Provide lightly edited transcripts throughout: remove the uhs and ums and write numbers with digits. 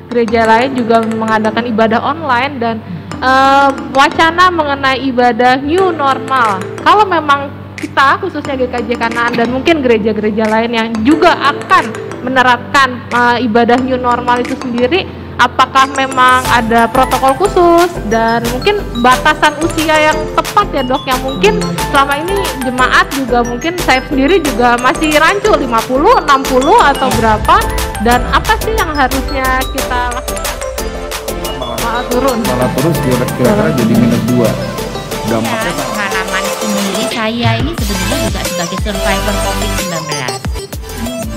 gereja lain juga mengadakan ibadah online dan wacana mengenai ibadah new normal. Kalau memang kita khususnya GKJ Kanaan dan mungkin gereja-gereja lain yang juga akan menerapkan ibadah new normal itu sendiri, apakah memang ada protokol khusus dan mungkin batasan usia yang tepat ya dok, yang mungkin selama ini jemaat juga mungkin saya sendiri juga masih rancu 50, 60 atau berapa, dan apa sih yang harusnya kita lakukan? Malah turun kira-kira jadi -2. Dampaknya pengalaman sendiri saya ini sebenarnya juga sebagai survivor COVID-19.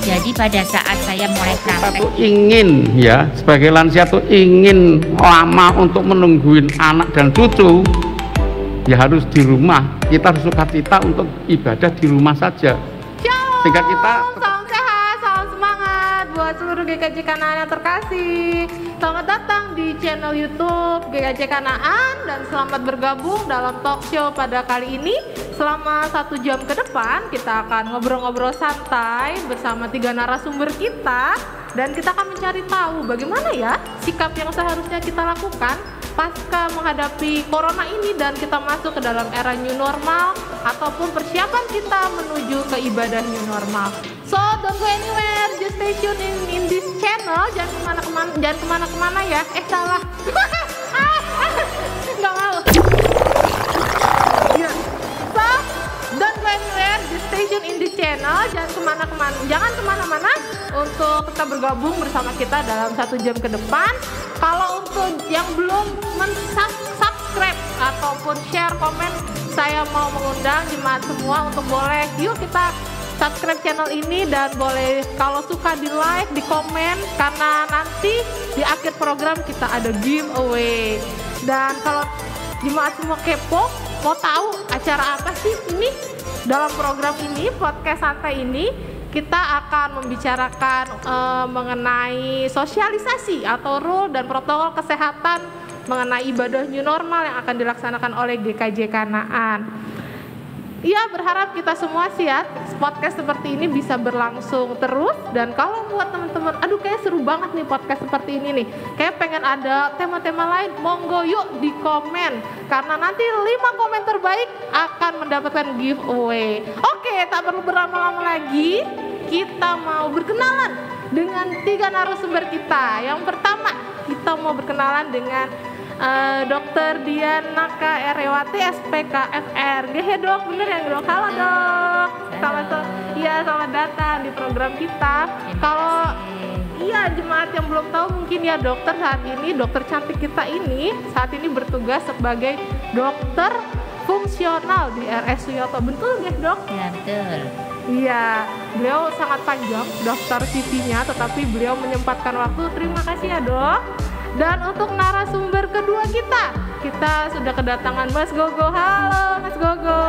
Jadi pada saat saya mulai praktek ingin ya, sebagai lansia tuh ingin lama untuk menungguin anak dan cucu, ya harus di rumah. Kita harus sukacita untuk ibadah di rumah saja. Sehingga kita salam sehat, salam semangat buat seluruh GKJ Kanaan yang terkasih. Selamat datang di channel YouTube GKJ Kanaan dan selamat bergabung dalam talk show pada kali ini. Selama 1 jam ke depan kita akan ngobrol-ngobrol santai bersama 3 narasumber kita, dan kita akan mencari tahu bagaimana ya sikap yang seharusnya kita lakukan pasca menghadapi corona ini dan kita masuk ke dalam era new normal ataupun persiapan kita menuju ke ibadah new normal. So don't go anywhere, just stay tune in this channel. Jangan kemana-kemana ya. Salah. Nggak mau. Yeah. So don't go anywhere, just stay tune in this channel. Jangan kemana-mana untuk tetap bergabung bersama kita dalam 1 jam ke depan. Kalau untuk yang belum subscribe ataupun share komen, saya mau mengundang jemaat semua untuk boleh yuk kita subscribe channel ini, dan boleh kalau suka di like, di komen, karena nanti di akhir program kita ada giveaway. Dan kalau jemaat semua kepo mau tahu acara apa sih ini, dalam program ini podcast santai ini kita akan membicarakan mengenai sosialisasi atau rule dan protokol kesehatan mengenai ibadah new normal yang akan dilaksanakan oleh GKJ Kanaan. Iya, berharap kita semua sih ya podcast seperti ini bisa berlangsung terus. Dan kalau buat teman-teman, aduh kayak seru banget nih podcast seperti ini nih, kayak pengen ada tema-tema lain, monggo yuk di komen, karena nanti 5 komen terbaik akan mendapatkan giveaway. Oke, tak perlu berlama-lama lagi, kita mau berkenalan dengan 3 narasumber kita. Yang pertama, kita mau berkenalan dengan Dr. Diana K.Rewati SPKFR. Gehe dok, bener ya dok? Halo dok. Selamat datang di program kita. Kalau jemaat yang belum tahu mungkin ya, dokter saat ini, dokter cantik kita ini saat ini bertugas sebagai dokter fungsional di RS Suyoto. Betul nggak dok? ya betul. Iya, beliau sangat panjang daftar CV-nya, tetapi beliau menyempatkan waktu. Terima kasih ya dok. Dan untuk narasumber kedua kita sudah kedatangan Mas Gogo. Halo Mas Gogo.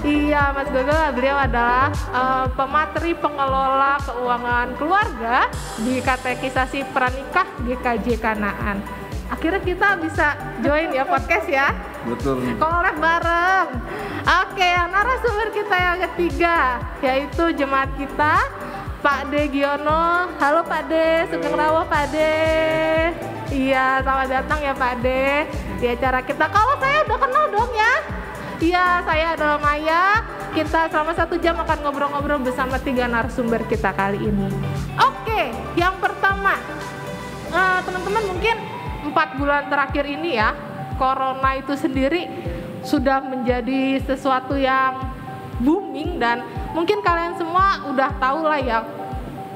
Iya Mas Gogo, beliau adalah pemateri pengelola keuangan keluarga di Katekisasi Pranikah GKJ Kanaan. Akhirnya kita bisa join ya podcast ya. Betul. Collab bareng. Oke, narasumber kita yang ketiga yaitu jemaat kita Pak De Giono. Halo Pak De, Sugeng Rawuh Pak De. Iya, selamat datang ya Pak De di acara kita. Kalau saya udah kenal dong ya. Iya, saya adalah Maya. Kita selama 1 jam akan ngobrol-ngobrol bersama 3 narasumber kita kali ini. Oke, yang pertama, teman-teman mungkin 4 bulan terakhir ini ya, corona itu sendiri sudah menjadi sesuatu yang booming, dan mungkin kalian semua udah tahu lah ya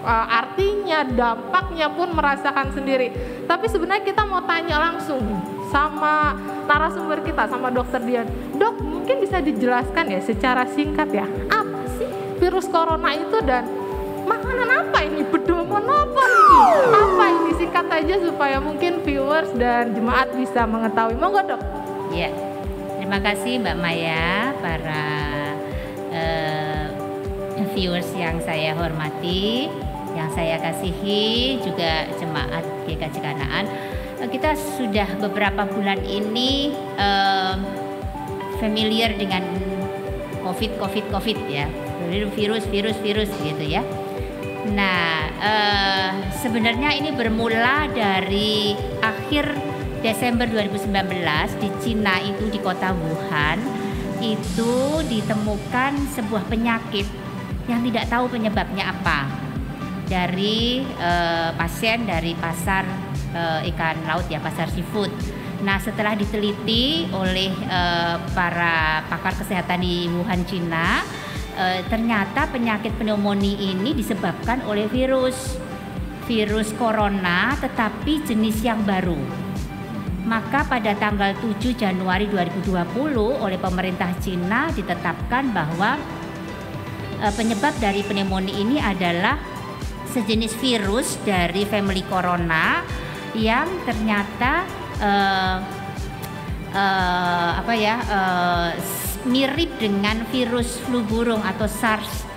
artinya, dampaknya pun merasakan sendiri. Tapi sebenarnya kita mau tanya langsung sama narasumber kita, sama Dokter Dian. Dok, mungkin bisa dijelaskan ya secara singkat ya, apa sih virus corona itu dan makanan apa ini? Pedoman apa ini? Apa ini? Singkat aja supaya mungkin viewers dan jemaat bisa mengetahui. Monggo dok. Ya, terima kasih Mbak Maya, para viewers yang saya hormati, yang saya kasihi, juga jemaat GKJ Kanaan. Kita sudah beberapa bulan ini familiar dengan COVID ya, virus gitu ya. Nah, sebenarnya ini bermula dari akhir Desember 2019 di Cina itu, di kota Wuhan itu ditemukan sebuah penyakit yang tidak tahu penyebabnya apa dari pasien dari pasar ikan laut ya, pasar seafood. Nah, setelah diteliti oleh para pakar kesehatan di Wuhan, Cina, ternyata penyakit pneumonia ini disebabkan oleh virus corona, tetapi jenis yang baru. Maka pada tanggal 7 Januari 2020 oleh pemerintah Cina ditetapkan bahwa penyebab dari pneumonia ini adalah sejenis virus dari family corona yang ternyata mirip dengan virus flu burung atau SARS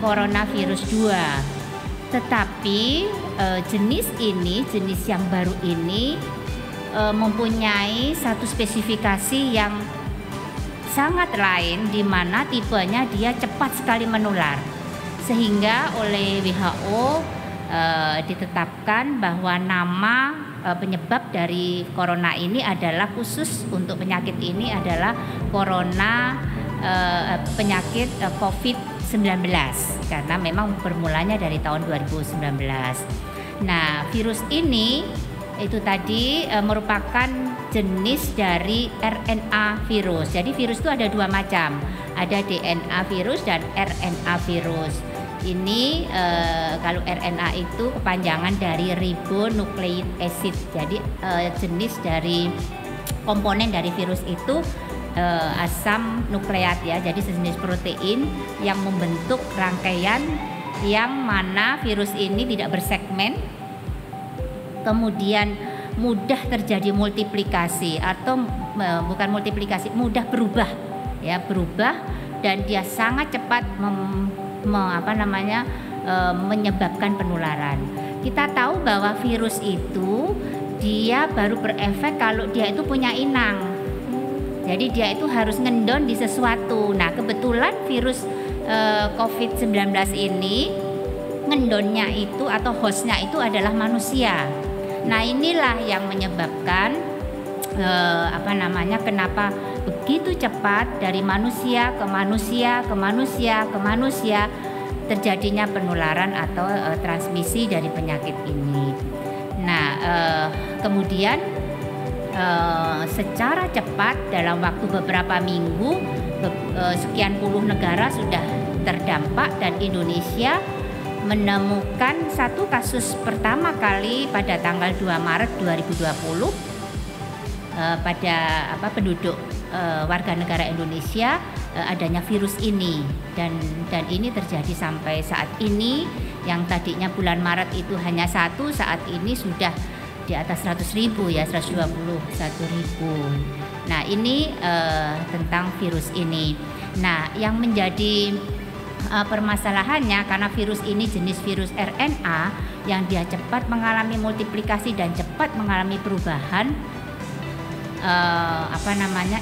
coronavirus 2. Tetapi jenis yang baru ini mempunyai satu spesifikasi yang sangat lain, di mana tipenya dia cepat sekali menular, sehingga oleh WHO ditetapkan bahwa nama penyebab dari corona ini adalah, khusus untuk penyakit ini adalah penyakit COVID-19, karena memang bermulanya dari tahun 2019. Nah, virus ini itu tadi merupakan jenis dari RNA virus. Jadi virus itu ada dua macam, ada DNA virus dan RNA virus. Ini kalau RNA itu kepanjangan dari ribonucleic acid. Jadi jenis dari komponen dari virus itu asam nukleat ya. Jadi sejenis protein yang membentuk rangkaian yang mana virus ini tidak bersegmen, kemudian mudah terjadi multiplikasi atau bukan multiplikasi, mudah berubah ya, dan dia sangat cepat menyebabkan penularan. Kita tahu bahwa virus itu dia baru berefek kalau dia itu punya inang. Jadi dia itu harus ngendon di sesuatu. Nah, kebetulan virus COVID-19 ini ngendonnya itu atau hostnya itu adalah manusia. Nah, inilah yang menyebabkan kenapa begitu cepat dari manusia ke manusia ke manusia ke manusia terjadinya penularan atau transmisi dari penyakit ini. Nah, kemudian secara cepat dalam waktu beberapa minggu sekian puluh negara sudah terdampak, dan Indonesia menemukan satu kasus pertama kali pada tanggal 2 Maret 2020 pada penduduk warga negara Indonesia adanya virus ini, dan ini terjadi sampai saat ini. Yang tadinya bulan Maret itu hanya 1, saat ini sudah di atas 100.000 ya, 121.000. Nah, ini tentang virus ini. Nah, yang menjadi permasalahannya karena virus ini jenis virus RNA yang dia cepat mengalami multiplikasi dan cepat mengalami perubahan,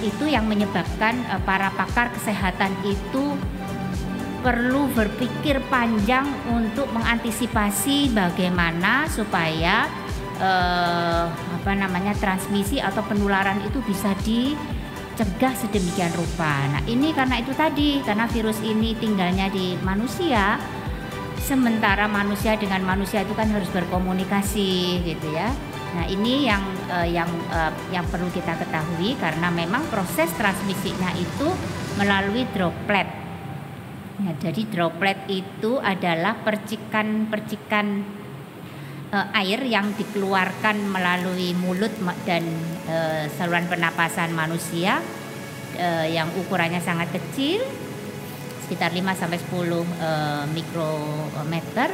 itu yang menyebabkan para pakar kesehatan itu perlu berpikir panjang untuk mengantisipasi bagaimana supaya transmisi atau penularan itu bisa dicegah sedemikian rupa. Nah, ini karena itu tadi, karena virus ini tinggalnya di manusia, sementara manusia dengan manusia itu kan harus berkomunikasi gitu ya. Nah, ini yang perlu kita ketahui, karena memang proses transmisinya itu melalui droplet. Nah, jadi droplet itu adalah percikan-percikan air yang dikeluarkan melalui mulut dan saluran pernapasan manusia yang ukurannya sangat kecil, sekitar 5-10 mikrometer,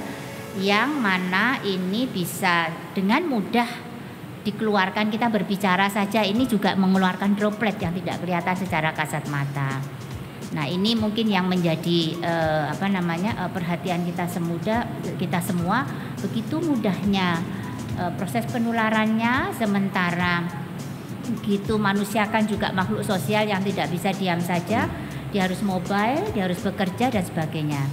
yang mana ini bisa dengan mudah dikeluarkan. Kita berbicara saja ini juga mengeluarkan droplet yang tidak kelihatan secara kasat mata. Nah, ini mungkin yang menjadi perhatian kita semua, begitu mudahnya proses penularannya, sementara begitu manusia kan juga makhluk sosial yang tidak bisa diam saja, dia harus mobile, dia harus bekerja dan sebagainya.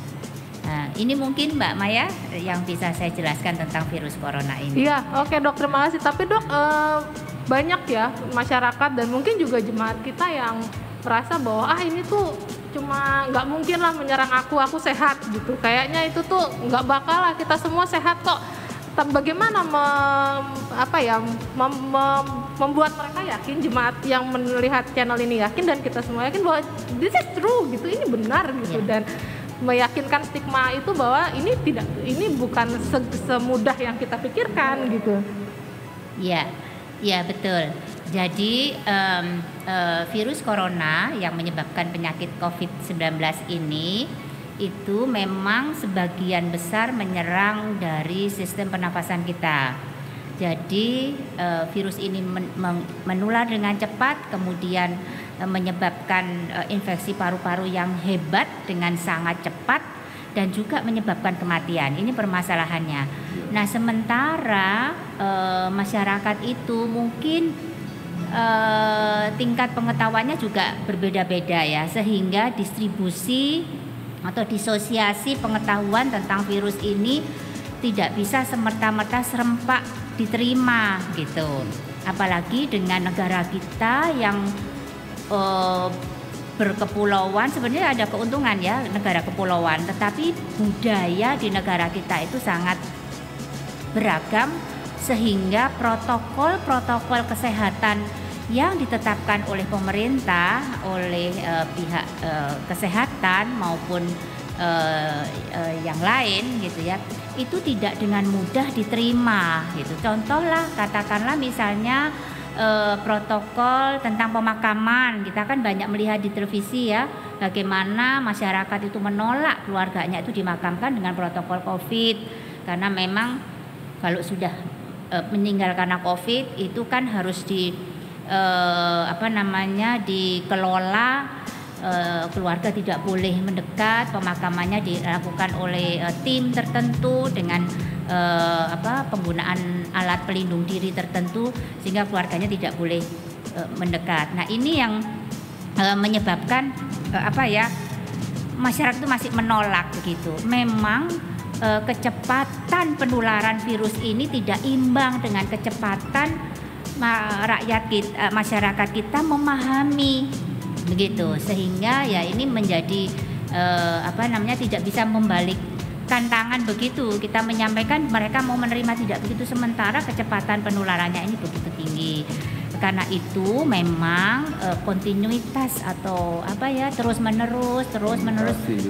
Nah, ini mungkin Mbak Maya yang bisa saya jelaskan tentang virus corona ini. Iya, oke dok, terima kasih. Tapi dok, banyak ya masyarakat dan mungkin juga jemaat kita yang merasa bahwa ini tuh cuma nggak mungkin lah menyerang aku sehat gitu. Kayaknya itu tuh nggak bakal lah, kita semua sehat kok. Bagaimana membuat mereka yakin, jemaat yang melihat channel ini yakin dan kita semua yakin bahwa this is true gitu, ini benar gitu, dan meyakinkan stigma itu bahwa ini bukan semudah yang kita pikirkan gitu. Ya betul. Jadi virus corona yang menyebabkan penyakit COVID-19 ini itu memang sebagian besar menyerang dari sistem pernafasan kita. Jadi virus ini menular dengan cepat, kemudian menyebabkan infeksi paru-paru yang hebat dengan sangat cepat dan juga menyebabkan kematian. Ini permasalahannya. Nah, sementara masyarakat itu mungkin tingkat pengetahuannya juga berbeda-beda ya, sehingga distribusi atau disosiasi pengetahuan tentang virus ini tidak bisa semerta-merta serempak diterima gitu. Apalagi dengan negara kita yang berkepulauan, sebenarnya ada keuntungan ya negara kepulauan, tetapi budaya di negara kita itu sangat beragam, sehingga protokol kesehatan yang ditetapkan oleh pemerintah, oleh pihak kesehatan maupun yang lain gitu ya, itu tidak dengan mudah diterima gitu. Contohlah, katakanlah misalnya protokol tentang pemakaman, kita kan banyak melihat di televisi ya, bagaimana masyarakat itu menolak keluarganya itu dimakamkan dengan protokol COVID, karena memang kalau sudah meninggal karena COVID itu kan harus dikelola, keluarga tidak boleh mendekat, pemakamannya dilakukan oleh tim tertentu dengan penggunaan alat pelindung diri tertentu sehingga keluarganya tidak boleh mendekat. Nah, ini yang menyebabkan masyarakat itu masih menolak begitu. Memang kecepatan penularan virus ini tidak imbang dengan kecepatan masyarakat kita memahami begitu, sehingga ya ini menjadi tidak bisa membalikkan tangan begitu. Kita menyampaikan, mereka mau menerima tidak begitu, sementara kecepatan penularannya ini begitu tinggi. Karena itu memang kontinuitas atau terus menerus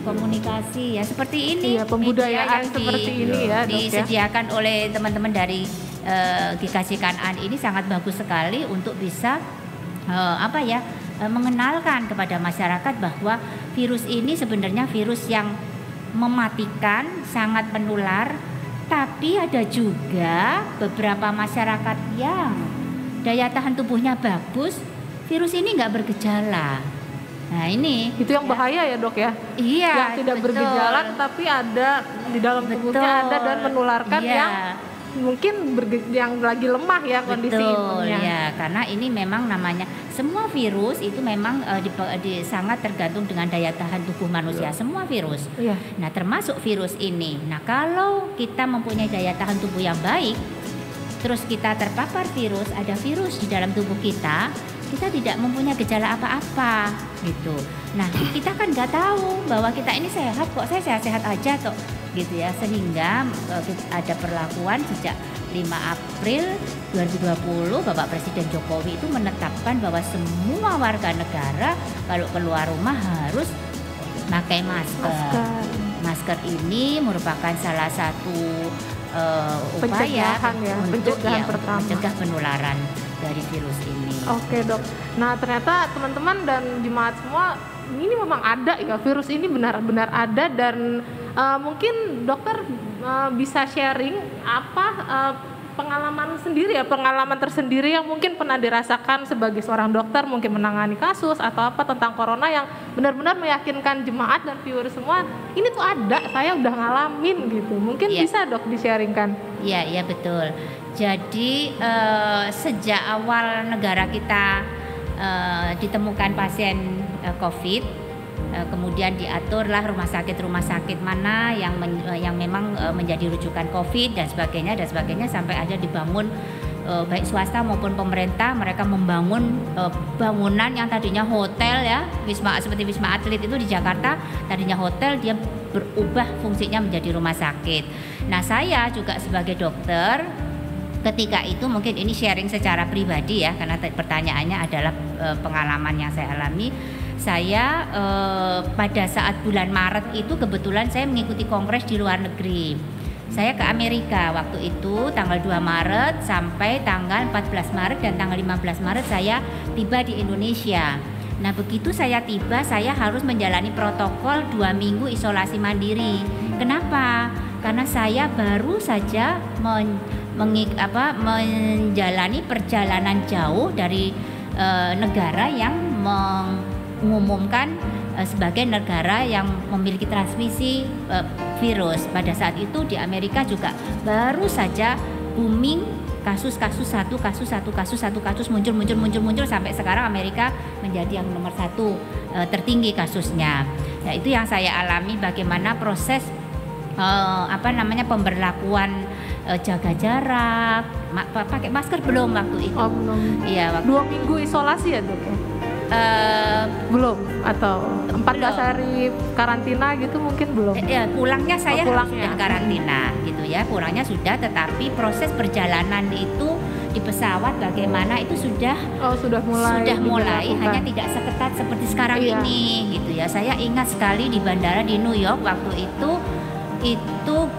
komunikasi ya seperti ini, pembudayaan seperti ini ya, disediakan oleh teman-teman dari GKJ Kanaan ini sangat bagus sekali untuk bisa mengenalkan kepada masyarakat bahwa virus ini sebenarnya virus yang mematikan, sangat menular, tapi ada juga beberapa masyarakat yang daya tahan tubuhnya bagus, virus ini nggak bergejala. Nah, ini itu yang bahaya ya dok ya? Iya, yang tidak bergejala tetapi ada di dalam tubuhnya, ada dan menularkan yang mungkin yang lagi lemah ya kondisi imunnya. Ya, karena ini memang namanya semua virus itu memang sangat tergantung dengan daya tahan tubuh manusia. Semua virus. Nah, termasuk virus ini. Nah, kalau kita mempunyai daya tahan tubuh yang baik, terus kita terpapar virus, ada virus di dalam tubuh kita tidak mempunyai gejala apa-apa gitu. Nah, kita kan nggak tahu bahwa kita ini sehat kok, saya sehat-sehat aja kok gitu ya, sehingga ada perlakuan sejak 5 April 2020 Bapak Presiden Jokowi itu menetapkan bahwa semua warga negara kalau keluar rumah harus pakai masker. Masker ini merupakan salah satu upaya untuk mencegah penularan dari virus ini. Oke dok. Nah, ternyata teman-teman dan jemaat semua, ini memang ada ya, virus ini benar-benar ada, dan mungkin dokter bisa sharing pengalaman sendiri ya, pengalaman tersendiri yang mungkin pernah dirasakan sebagai seorang dokter, mungkin menangani kasus atau tentang corona yang benar-benar meyakinkan jemaat dan viewer semua, ini tuh ada, saya udah ngalamin gitu. Mungkin bisa dok di-sharingkan. Iya betul. Jadi sejak awal negara kita ditemukan pasien COVID, Kemudian diaturlah rumah sakit mana yang memang menjadi rujukan COVID dan sebagainya sampai ada dibangun baik swasta maupun pemerintah, mereka membangun bangunan yang tadinya hotel ya, seperti Wisma Atlet itu di Jakarta, tadinya hotel dia berubah fungsinya menjadi rumah sakit. Nah, saya juga sebagai dokter ketika itu, mungkin ini sharing secara pribadi ya, karena pertanyaannya adalah pengalaman yang saya alami. Saya pada saat bulan Maret itu kebetulan saya mengikuti kongres di luar negeri. Saya ke Amerika waktu itu tanggal 2 Maret sampai tanggal 14 Maret dan tanggal 15 Maret saya tiba di Indonesia. Nah, begitu saya tiba, saya harus menjalani protokol 2 minggu isolasi mandiri. Kenapa? Karena saya baru saja menjalani perjalanan jauh dari negara yang mengumumkan sebagai negara yang memiliki transmisi virus. Pada saat itu di Amerika juga baru saja booming kasus muncul sampai sekarang Amerika menjadi yang nomor 1 tertinggi kasusnya. Nah, itu yang saya alami, bagaimana proses pemberlakuan jaga jarak, pakai masker belum waktu itu. Oh, belum. Iya, 2 minggu isolasi ya, Dok ya? Belum, atau 14 hari karantina gitu mungkin belum. Ya, pulangnya saya pulangnya. sudah karantina gitu ya, pulangnya sudah, tetapi proses perjalanan itu di pesawat bagaimana itu sudah mulai hanya tidak seketat seperti sekarang ini gitu ya. Saya ingat sekali di bandara di New York waktu itu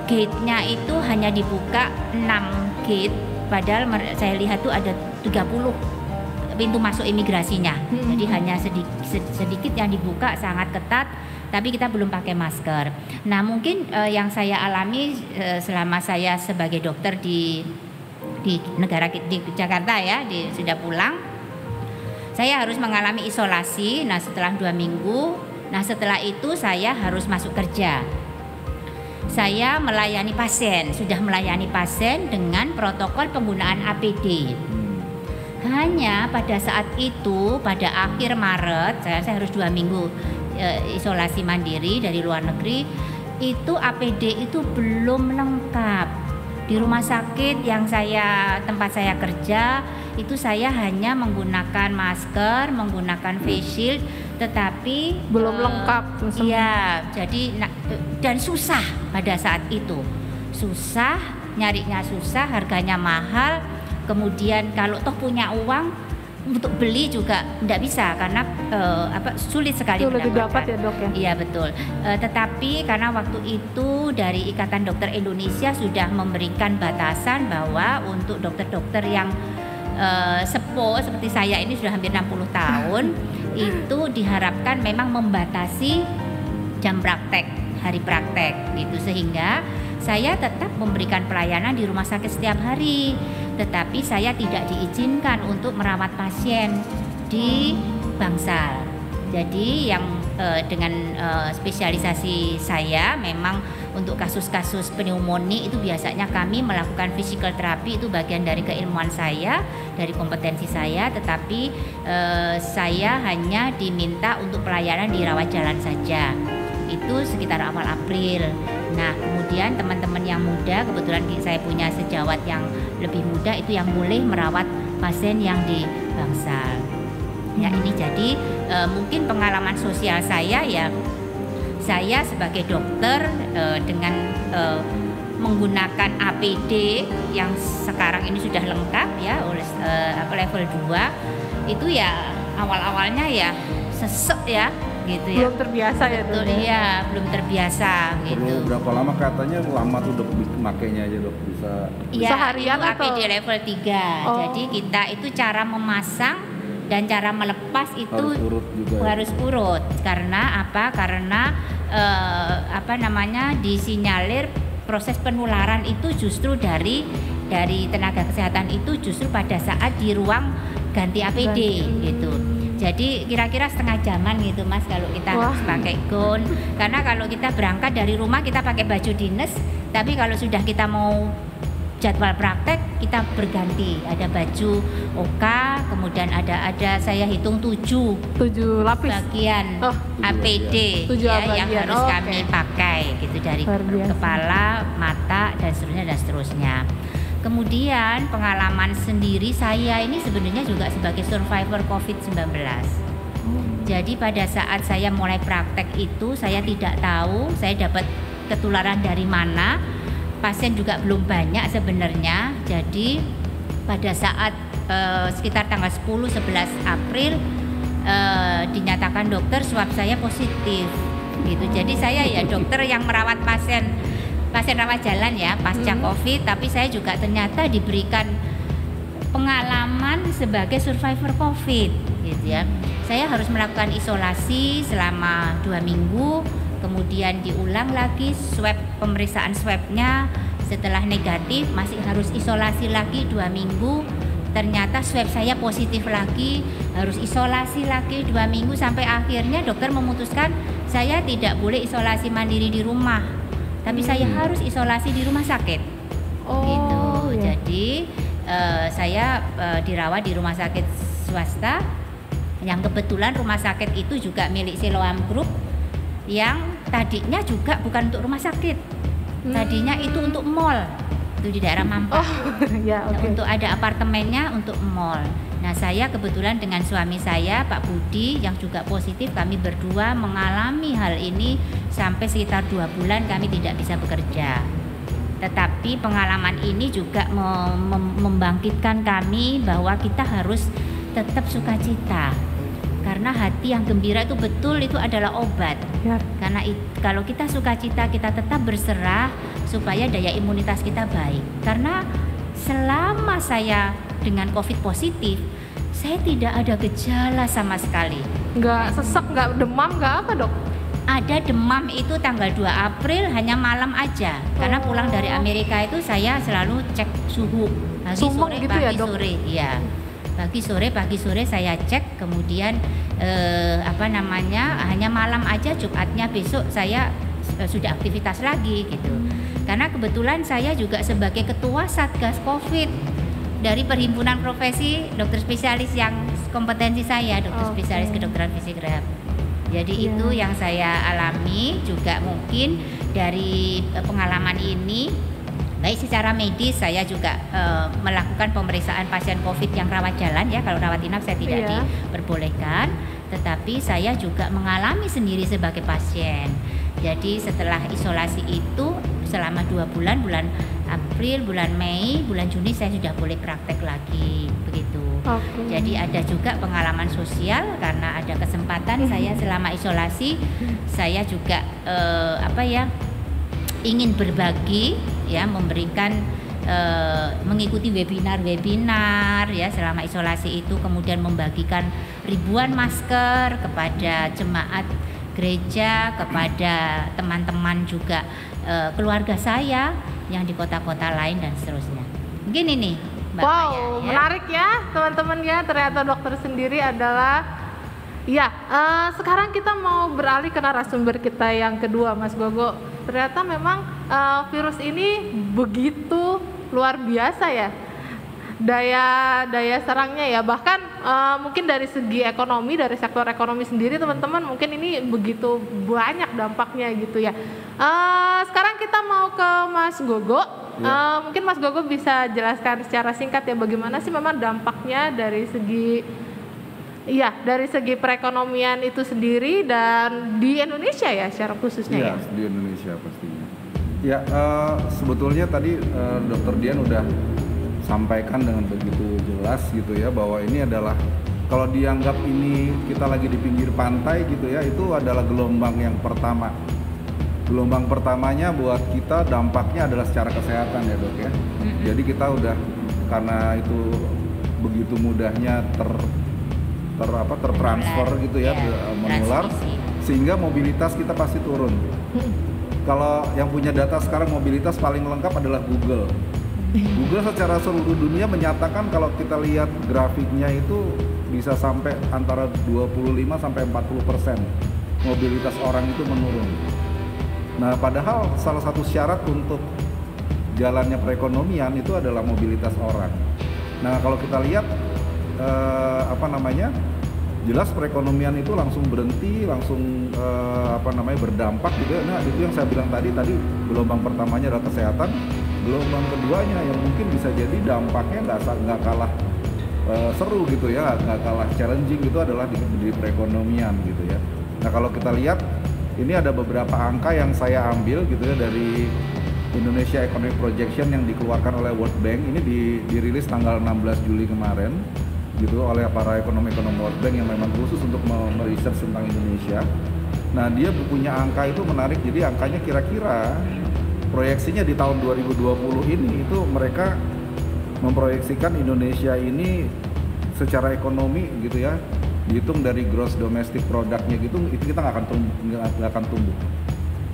gate-nya itu hanya dibuka 6 gate, padahal saya lihat tuh ada 30 pintu masuk imigrasinya. Jadi hanya sedikit yang dibuka, sangat ketat, tapi kita belum pakai masker. Nah, mungkin yang saya alami selama saya sebagai dokter di negara di Jakarta ya, sudah pulang, saya harus mengalami isolasi. Nah, setelah 2 minggu, setelah itu saya harus masuk kerja. Saya sudah melayani pasien dengan protokol penggunaan APD. Hanya pada saat itu, pada akhir Maret, saya harus 2 minggu isolasi mandiri dari luar negeri, itu APD itu belum lengkap. Di rumah sakit yang tempat saya kerja, itu saya hanya menggunakan masker, menggunakan face shield, tetapi belum lengkap. Iya, jadi dan susah pada saat itu. Susah, nyarinya susah, harganya mahal. Kemudian kalau toh punya uang untuk beli juga tidak bisa karena sulit sekali mendapatkan. Dapat ya, Dok ya? Iya, betul. Tetapi karena waktu itu dari Ikatan Dokter Indonesia sudah memberikan batasan bahwa untuk dokter-dokter yang sepuh seperti saya ini sudah hampir 60 tahun itu diharapkan memang membatasi jam praktek, hari praktek gitu, sehingga saya tetap memberikan pelayanan di rumah sakit setiap hari, tetapi saya tidak diizinkan untuk merawat pasien di Bangsal. Jadi yang dengan spesialisasi saya memang untuk kasus-kasus pneumonia itu biasanya kami melakukan physical therapy, itu bagian dari keilmuan saya, dari kompetensi saya, tetapi saya hanya diminta untuk pelayanan di rawat jalan saja. Itu sekitar awal April. Nah, kemudian teman-teman yang muda, kebetulan saya punya sejawat yang lebih muda, itu yang boleh merawat pasien yang di Bangsal. Ya, ini jadi mungkin pengalaman sosial saya ya, saya sebagai dokter dengan menggunakan APD yang sekarang ini sudah lengkap ya oleh level 2, itu ya awal-awalnya ya sesek ya gitu ya. Belum terbiasa ya, betul, iya, belum terbiasa gitu. Perlu berapa lama? Katanya lama tuh dok makainya aja, dok, bisa ya, seharian itu atau APD level 3. Jadi kita itu cara memasang dan cara melepas itu harus urut. Karena apa? Karena disinyalir proses penularan itu justru dari tenaga kesehatan itu justru pada saat di ruang ganti APD gitu. Jadi kira-kira setengah jaman gitu Mas kalau kita harus pakai gown. Karena kalau kita berangkat dari rumah kita pakai baju dinas, tapi kalau sudah kita mau jadwal praktek kita berganti, ada baju OK, kemudian ada saya hitung 7 lapis bagian Oh, APD 7 ya, bagian. yang harus Oke. kami pakai gitu, dari Luar biasa. kepala, mata dan seterusnya. Kemudian pengalaman sendiri saya ini sebenarnya juga sebagai survivor COVID-19. Jadi pada saat saya mulai praktek itu saya tidak tahu saya dapat ketularan dari mana. Pasien juga belum banyak sebenarnya. Jadi pada saat sekitar tanggal 10-11 April dinyatakan dokter swab saya positif gitu. Jadi saya ya dokter yang merawat pasien rawat jalan ya pasca COVID, tapi saya juga ternyata diberikan pengalaman sebagai survivor COVID gitu ya. Saya harus melakukan isolasi selama 2 minggu, kemudian diulang lagi pemeriksaan swabnya. Setelah negatif masih harus isolasi lagi 2 minggu. Ternyata swab saya positif lagi, harus isolasi lagi 2 minggu, sampai akhirnya dokter memutuskan saya tidak boleh isolasi mandiri di rumah, tapi saya harus isolasi di rumah sakit. Gitu. Ya. Jadi saya dirawat di rumah sakit swasta, yang kebetulan rumah sakit itu juga milik Siloam Group, yang tadinya juga bukan untuk rumah sakit, tadinya itu untuk mall, itu di daerah Mampang. Ya, oke. Untuk ada apartemennya untuk mall. Nah, saya kebetulan dengan suami saya Pak Budi yang juga positif, kami berdua mengalami hal ini sampai sekitar 2 bulan kami tidak bisa bekerja. Tetapi pengalaman ini juga membangkitkan kami bahwa kita harus tetap sukacita. Karena hati yang gembira itu betul, itu adalah obat. Ya. Karena kalau kita sukacita, kita tetap berserah supaya daya imunitas kita baik. Karena selama saya dengan COVID positif, saya tidak ada gejala sama sekali. Nggak sesek, nggak demam, nggak apa dok? Ada demam itu tanggal 2 April hanya malam aja. Karena pulang dari Amerika itu saya selalu cek suhu pagi Sumeng sore, gitu pagi ya, Dok? sore, iya. Pagi sore saya cek, kemudian hanya malam aja, Jumatnya besok saya sudah aktivitas lagi gitu. Karena kebetulan saya juga sebagai ketua Satgas COVID dari Perhimpunan Profesi Dokter Spesialis yang kompetensi saya, dokter spesialis kedokteran fisik rehab. Jadi itu yang saya alami juga, mungkin dari pengalaman ini. Baik secara medis, saya juga melakukan pemeriksaan pasien COVID yang rawat jalan ya. Kalau rawat inap saya tidak diperbolehkan, tetapi saya juga mengalami sendiri sebagai pasien. Jadi setelah isolasi itu selama 2 bulan, bulan April, bulan Mei, bulan Juni saya sudah boleh praktek lagi begitu. Jadi ada juga pengalaman sosial karena ada kesempatan saya selama isolasi, saya juga ingin berbagi ya, memberikan mengikuti webinar ya selama isolasi itu, kemudian membagikan ribuan masker kepada jemaat gereja, kepada teman-teman juga keluarga saya yang di kota-kota lain dan seterusnya. Mungkin ini Mbak Maya, ya. Menarik ya teman-teman ya. Ternyata dokter sendiri adalah sekarang kita mau beralih ke narasumber kita yang kedua, Mas Gogo. Ternyata memang virus ini begitu luar biasa ya, daya serangnya ya. Bahkan mungkin dari segi ekonomi, dari sektor ekonomi sendiri teman-teman, mungkin ini begitu banyak dampaknya gitu ya. Sekarang kita mau ke Mas Gogo. Mungkin Mas Gogo bisa jelaskan secara singkat ya, bagaimana sih memang dampaknya dari segi perekonomian itu sendiri dan di Indonesia ya secara khususnya ya. Di Indonesia pastinya. Ya, sebetulnya tadi Dokter Dian udah sampaikan dengan begitu jelas gitu ya, bahwa ini adalah, kalau dianggap ini kita lagi di pinggir pantai gitu ya, itu adalah gelombang yang pertama. Gelombang pertamanya buat kita dampaknya adalah secara kesehatan ya dok ya. Jadi kita udah, karena itu begitu mudahnya tertransfer gitu ya, menular, sehingga mobilitas kita pasti turun. Kalau yang punya data sekarang mobilitas paling lengkap adalah Google. Google secara seluruh dunia menyatakan kalau kita lihat grafiknya itu bisa sampai antara 25-40% mobilitas orang itu menurun. Nah, padahal salah satu syarat untuk jalannya perekonomian itu adalah mobilitas orang. Nah kalau kita lihat jelas perekonomian itu langsung berhenti, langsung berdampak gitu. Nah itu yang saya bilang tadi gelombang pertamanya adalah kesehatan, gelombang keduanya yang mungkin bisa jadi dampaknya nggak kalah seru gitu ya, nggak kalah challenging gitu adalah di perekonomian gitu ya. Nah kalau kita lihat ini ada beberapa angka yang saya ambil gitu ya dari Indonesia Economic Projection yang dikeluarkan oleh World Bank. Ini dirilis tanggal 16 Juli kemarin gitu oleh para ekonom World Bank yang memang khusus untuk meresearch tentang Indonesia. Nah dia punya angka itu menarik, jadi angkanya kira-kira proyeksinya di tahun 2020 ini itu mereka memproyeksikan Indonesia ini secara ekonomi gitu ya, dihitung dari gross domestic productnya gitu, itu kita nggak akan tumbuh.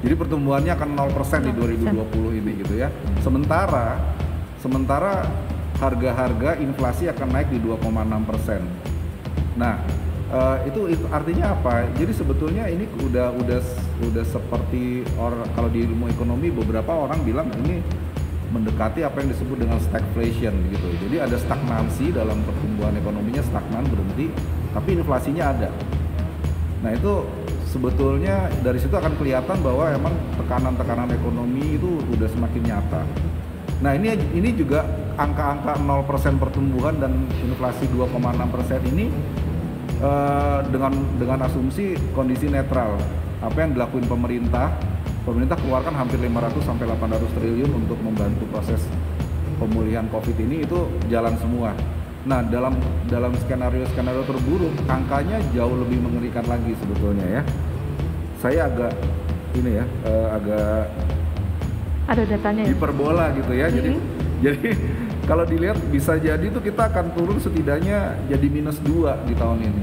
Jadi pertumbuhannya akan 0% di 2020 ini gitu ya. Sementara harga-harga inflasi akan naik di 2,6%. Nah, itu artinya apa? Jadi sebetulnya ini udah seperti kalau di ilmu ekonomi beberapa orang bilang ini mendekati apa yang disebut dengan stagflation gitu. Jadi ada stagnansi dalam pertumbuhan ekonominya, stagnan, berhenti, tapi inflasinya ada. Nah, itu sebetulnya dari situ akan kelihatan bahwa emang tekanan ekonomi itu udah semakin nyata. Nah ini juga angka-angka 0% pertumbuhan dan inflasi 2,6% ini dengan asumsi kondisi netral. Apa yang dilakuin pemerintah keluarkan hampir 500 sampai 800 triliun untuk membantu proses pemulihan COVID ini, itu jalan semua. Nah dalam skenario terburuk angkanya jauh lebih mengerikan lagi sebetulnya ya. Saya agak ada datanya ya? Hiperbola gitu ya. Jadi kalau dilihat bisa jadi tuh kita akan turun setidaknya jadi -2 di tahun ini.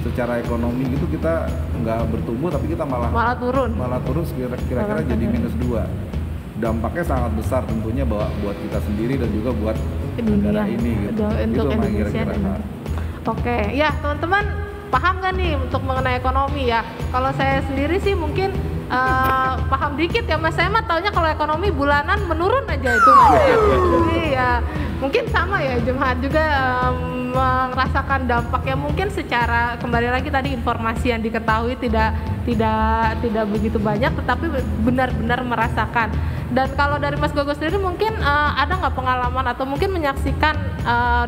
Secara ekonomi gitu kita nggak bertumbuh tapi kita malah turun kira-kira jadi -2. Dampaknya sangat besar tentunya buat kita sendiri dan juga buat negara ini gitu. Untuk Indonesia. Oke, ya teman-teman paham nggak nih untuk mengenai ekonomi ya? Kalau saya sendiri sih mungkin paham dikit ya Mas, saya mah taunya kalau ekonomi bulanan menurun aja itu Mas. Jadi ya mungkin sama ya jemaat juga merasakan dampaknya mungkin secara, kembali lagi tadi informasi yang diketahui tidak begitu banyak tetapi benar-benar merasakan. Dan kalau dari Mas Gogo sendiri mungkin ada nggak pengalaman atau mungkin menyaksikan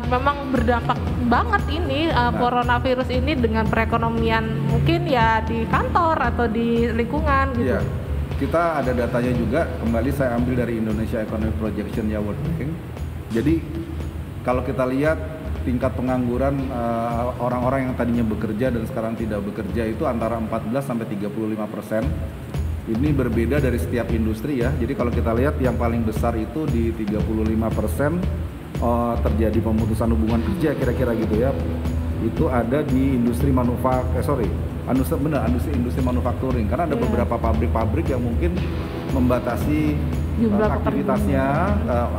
memang berdampak banget ini coronavirus ini dengan perekonomian mungkin ya di kantor atau di lingkungan gitu? Iya, kita ada datanya juga, kembali saya ambil dari Indonesia Economic Projection ya World Bank. Jadi kalau kita lihat tingkat pengangguran orang-orang yang tadinya bekerja dan sekarang tidak bekerja itu antara 14 sampai 35%. Ini berbeda dari setiap industri ya. Jadi kalau kita lihat yang paling besar itu di 35% terjadi pemutusan hubungan kerja kira-kira gitu ya. Itu ada di industri industri manufacturing, karena ada beberapa pabrik-pabrik yang mungkin membatasi aktivitasnya.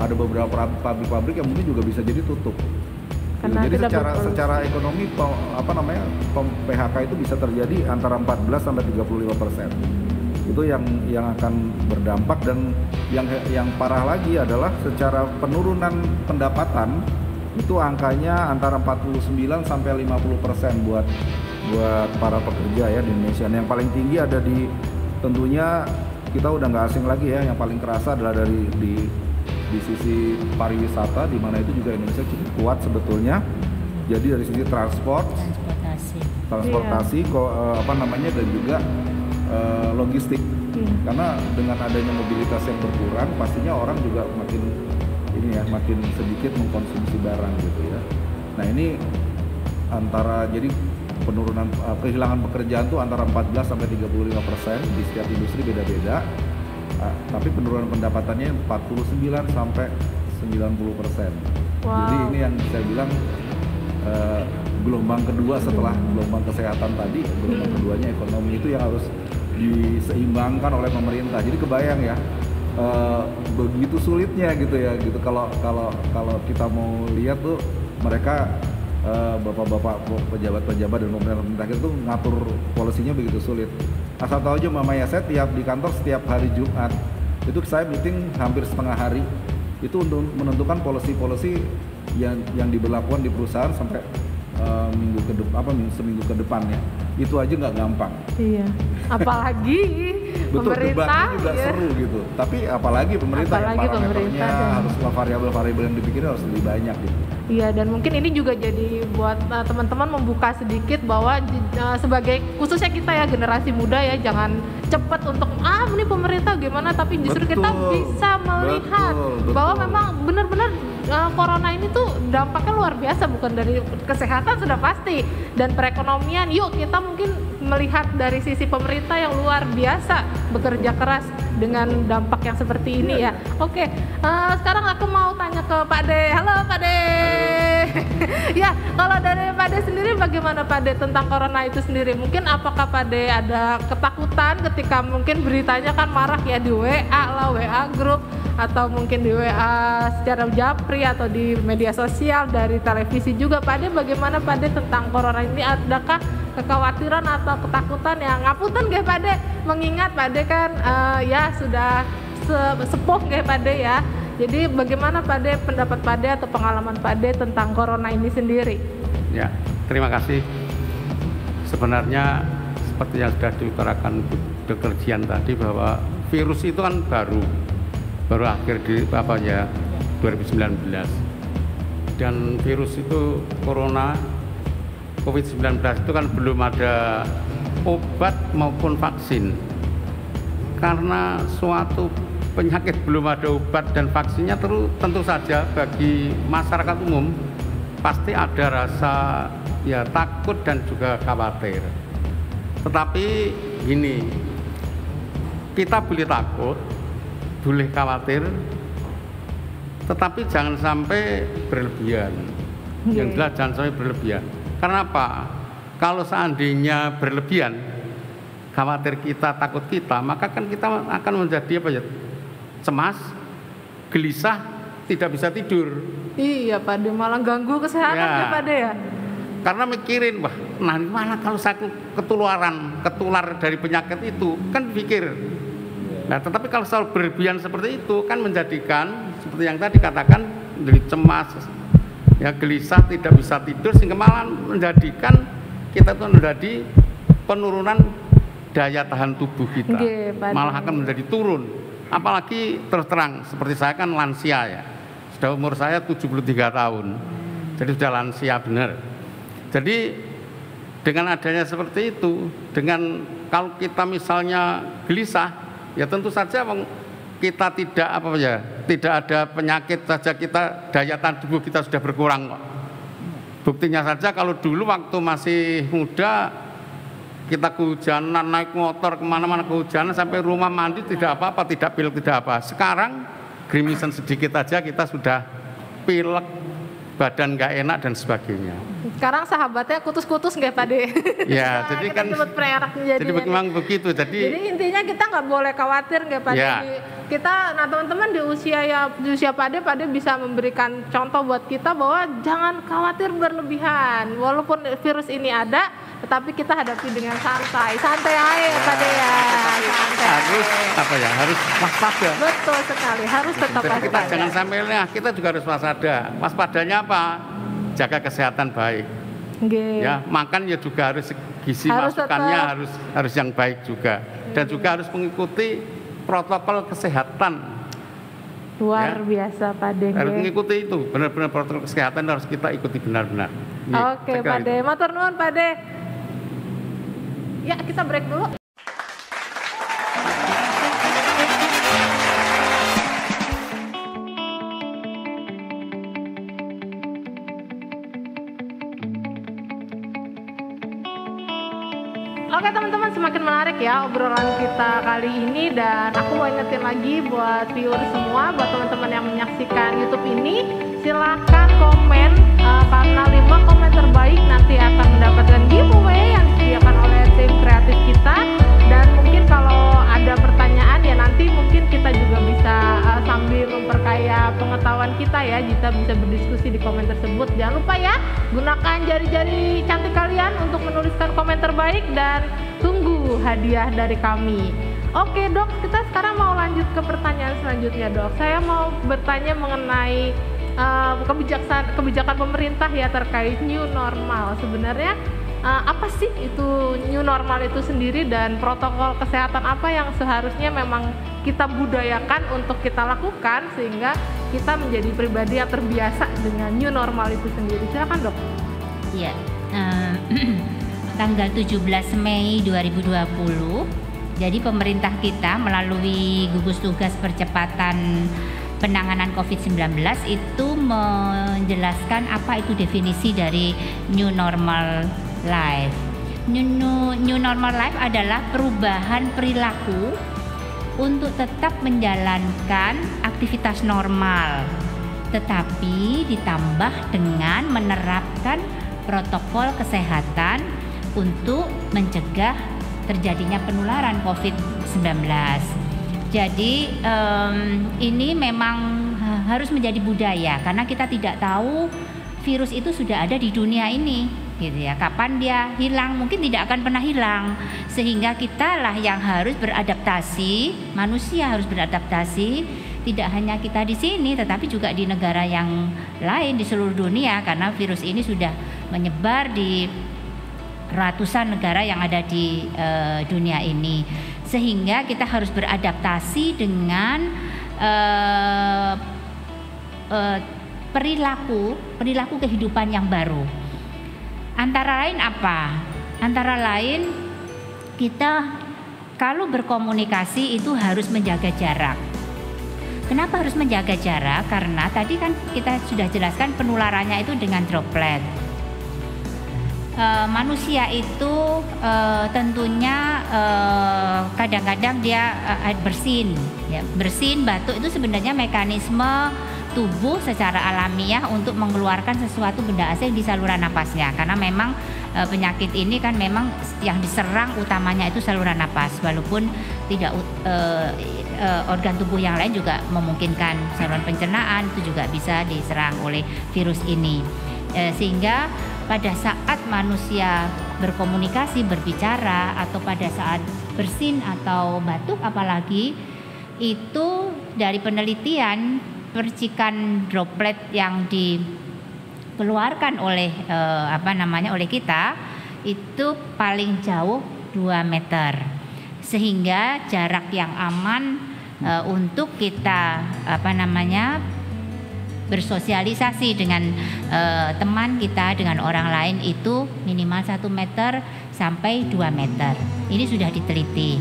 Ada beberapa pabrik-pabrik yang mungkin juga bisa jadi tutup. Jadi secara ekonomi PHK itu bisa terjadi antara 14 sampai 35%. Itu yang akan berdampak. Dan yang parah lagi adalah secara penurunan pendapatan itu angkanya antara 49 sampai 50% buat para pekerja ya di Indonesia. Yang paling tinggi ada tentunya kita udah nggak asing lagi ya, yang paling kerasa adalah di sisi pariwisata, di mana itu juga Indonesia cukup kuat sebetulnya. Jadi dari sisi transportasi dan juga logistik. Karena dengan adanya mobilitas yang berkurang, pastinya orang juga makin sedikit mengkonsumsi barang gitu ya. Nah ini jadi penurunan kehilangan pekerjaan tuh antara 14 sampai 35% di setiap industri beda-beda. Tapi penurunan pendapatannya 49 sampai 90%. Wow. Jadi ini yang saya bilang gelombang kedua setelah gelombang kesehatan tadi, gelombang keduanya ekonomi itu yang harus diseimbangkan oleh pemerintah. Jadi kebayang ya begitu sulitnya gitu ya gitu kalau kita mau lihat tuh mereka bapak-bapak pejabat-pejabat dan pemerintah itu ngatur polisinya begitu sulit. Asal tahu aja Mama ya, saya di kantor setiap hari Jumat Itu saya meeting hampir setengah hari. Itu untuk menentukan policy yang diberlakukan di perusahaan sampai seminggu ke depannya. Itu aja nggak gampang. Iya. Apalagi betul, pemerintah debatnya juga ya. seru gitu. Tapi apalagi pemerintah Apalagi yang parameternya pemerintah dan- harus variabel-variabel yang dipikirin harus lebih banyak gitu. Iya, dan mungkin ini juga jadi buat teman-teman membuka sedikit bahwa sebagai khususnya kita ya generasi muda ya, jangan cepat untuk ini pemerintah gimana, tapi justru kita Betul, bisa melihat betul. bahwa memang benar-benar corona ini tuh dampaknya luar biasa, bukan dari kesehatan sudah pasti, dan perekonomian. Yuk kita mungkin melihat dari sisi pemerintah yang luar biasa bekerja keras dengan dampak yang seperti ini ya. Oke, sekarang aku mau tanya ke Pak De. Halo Pak De. Ya, kalau dari Pak De sendiri bagaimana Pak De tentang corona itu sendiri? Mungkin apakah Pak De ada ketakutan ketika mungkin beritanya kan marak ya di WA lah, WA grup, atau mungkin di WA secara japri atau di media sosial, dari televisi juga. Pak De, bagaimana Pak De tentang corona ini? Adakah kekhawatiran atau ketakutan yang ngapunten nggih Pak De? Mengingat Pak De kan ya sudah sepuh nggih Pak De ya. Jadi bagaimana Pak De, pendapat Pak De atau pengalaman Pak De tentang corona ini sendiri? Ya, terima kasih. Sebenarnya seperti yang sudah diutarakan Dr. Jian tadi, bahwa virus itu kan baru akhir di 2019. Dan virus itu corona COVID-19 itu kan belum ada obat maupun vaksin. Karena suatu penyakit belum ada obat dan vaksinnya, tentu saja bagi masyarakat umum pasti ada rasa ya takut dan juga khawatir. Tetapi gini, kita boleh takut, boleh khawatir, tetapi jangan sampai berlebihan. Yang jelas jangan sampai berlebihan. Karena apa? Kalau seandainya berlebihan, khawatir kita, takut kita, maka kan kita akan menjadi cemas, gelisah, tidak bisa tidur. Iya Pak De, malah ganggu kesehatan ya Pak De ya. Karena mikirin, mana kalau saya ketular dari penyakit itu, kan pikir. Nah, tetapi kalau selalu berlebihan seperti itu kan menjadikan seperti yang tadi katakan, menjadi cemas, ya gelisah, tidak bisa tidur, sehingga malah menjadikan kita itu menjadi penurunan daya tahan tubuh kita. Malah akan menjadi turun. Apalagi terus terang seperti saya kan lansia ya, sudah umur saya 73 tahun, jadi sudah lansia benar. Jadi dengan adanya seperti itu, dengan kalau kita misalnya gelisah, ya tentu saja kita tidak ada penyakit saja, kita daya tahan tubuh kita sudah berkurang kok. Buktinya saja kalau dulu waktu masih muda, kita kehujanan, naik motor kemana-mana kehujanan, sampai rumah mandi tidak apa-apa, tidak pilek, tidak apa. Sekarang gerimisan sedikit aja kita sudah pilek, badan nggak enak dan sebagainya. Sekarang sahabatnya kutus-kutus nggak Pak De? Ya, jadi kan jadi memang begitu. Jadi intinya kita nggak boleh khawatir nggak Pak De? Ya. Kita, teman-teman di usia Pak De bisa memberikan contoh buat kita bahwa jangan khawatir berlebihan. Walaupun virus ini ada, tetapi kita hadapi dengan santai aja Pak De ya. Harus waspada. Betul sekali, harus tetap waspada. Kita jangan sampai kita juga harus waspada. Waspadanya apa? Jaga kesehatan baik. Ya, makan ya juga harus gizi masukannya harus yang baik juga, dan juga harus mengikuti protokol kesehatan. Luar biasa Pak De. Harus mengikuti itu, benar-benar protokol kesehatan harus kita ikuti benar-benar. Oke Pak De, matur nuwun Pak De. Ya, kita break dulu. Oke teman-teman, semakin menarik ya obrolan kita kali ini, dan aku mau ingetin lagi buat viewer semua, buat teman-teman yang menyaksikan YouTube ini, silahkan komen karena 5 komen terbaik nanti akan mendapatkan giveaway yang disediakan oleh tim kreatif kita. Dan mungkin kalau ada pertanyaan ya nanti mungkin kita juga bisa sambil memperkaya pengetahuan kita ya, kita bisa berdiskusi di komen tersebut. Jangan lupa ya, gunakan jari-jari cantik kalian untuk menuliskan komen terbaik dan tunggu hadiah dari kami. Oke dok, kita sekarang mau lanjut ke pertanyaan selanjutnya dok. Saya mau bertanya mengenai kebijakan pemerintah ya terkait new normal. Sebenarnya apa sih itu new normal itu sendiri dan protokol kesehatan apa yang seharusnya memang kita budayakan untuk kita lakukan sehingga kita menjadi pribadi yang terbiasa dengan new normal itu sendiri. Silakan dok. Ya, tanggal 17 Mei 2020 jadi pemerintah kita melalui gugus tugas percepatan penanganan COVID-19 itu menjelaskan apa itu definisi dari new normal life. New normal life adalah perubahan perilaku untuk tetap menjalankan aktivitas normal, tetapi ditambah dengan menerapkan protokol kesehatan untuk mencegah terjadinya penularan COVID-19. Jadi ini memang harus menjadi budaya karena kita tidak tahu virus itu sudah ada di dunia ini, gitu ya. Kapan dia hilang? Mungkin tidak akan pernah hilang. Sehingga kitalah yang harus beradaptasi, manusia harus beradaptasi. Tidak hanya kita di sini, tetapi juga di negara yang lain di seluruh dunia karena virus ini sudah menyebar di ratusan negara yang ada di dunia ini, sehingga kita harus beradaptasi dengan perilaku kehidupan yang baru. Antara lain apa? Antara lain kita kalau berkomunikasi itu harus menjaga jarak. Kenapa harus menjaga jarak? Karena tadi kan kita sudah jelaskan penularannya itu dengan droplet. Manusia itu tentunya kadang-kadang dia bersin, ya. Bersin, batuk itu sebenarnya mekanisme tubuh secara alamiah untuk mengeluarkan sesuatu benda asing di saluran napasnya. Karena memang penyakit ini kan memang yang diserang utamanya itu saluran napas, walaupun tidak organ tubuh yang lain juga memungkinkan. Saluran pencernaan itu juga bisa diserang oleh virus ini, sehingga pada saat manusia berkomunikasi, berbicara, atau pada saat bersin atau batuk apalagi, itu dari penelitian percikan droplet yang dikeluarkan oleh oleh kita itu paling jauh 2 meter. Sehingga jarak yang aman untuk kita bersosialisasi dengan teman kita, dengan orang lain itu minimal 1 meter sampai 2 meter. Ini sudah diteliti.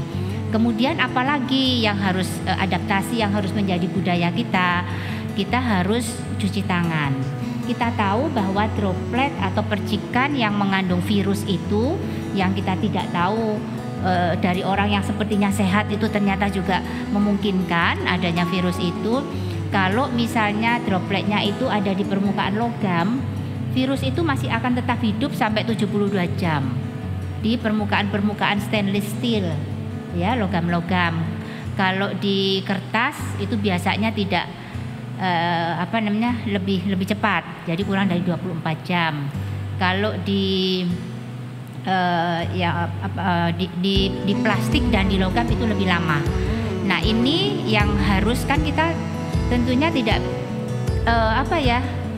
Kemudian apalagi yang harus adaptasi, yang harus menjadi budaya kita harus cuci tangan. Kita tahu bahwa droplet atau percikan yang mengandung virus itu yang kita tidak tahu dari orang yang sepertinya sehat itu ternyata juga memungkinkan adanya virus itu. Kalau misalnya dropletnya itu ada di permukaan logam, virus itu masih akan tetap hidup sampai 72 jam di permukaan stainless steel, ya, logam-logam. Kalau di kertas itu biasanya tidak lebih cepat, jadi kurang dari 24 jam. Kalau di plastik dan di logam itu lebih lama. Nah, ini yang harus kan kita tentunya tidak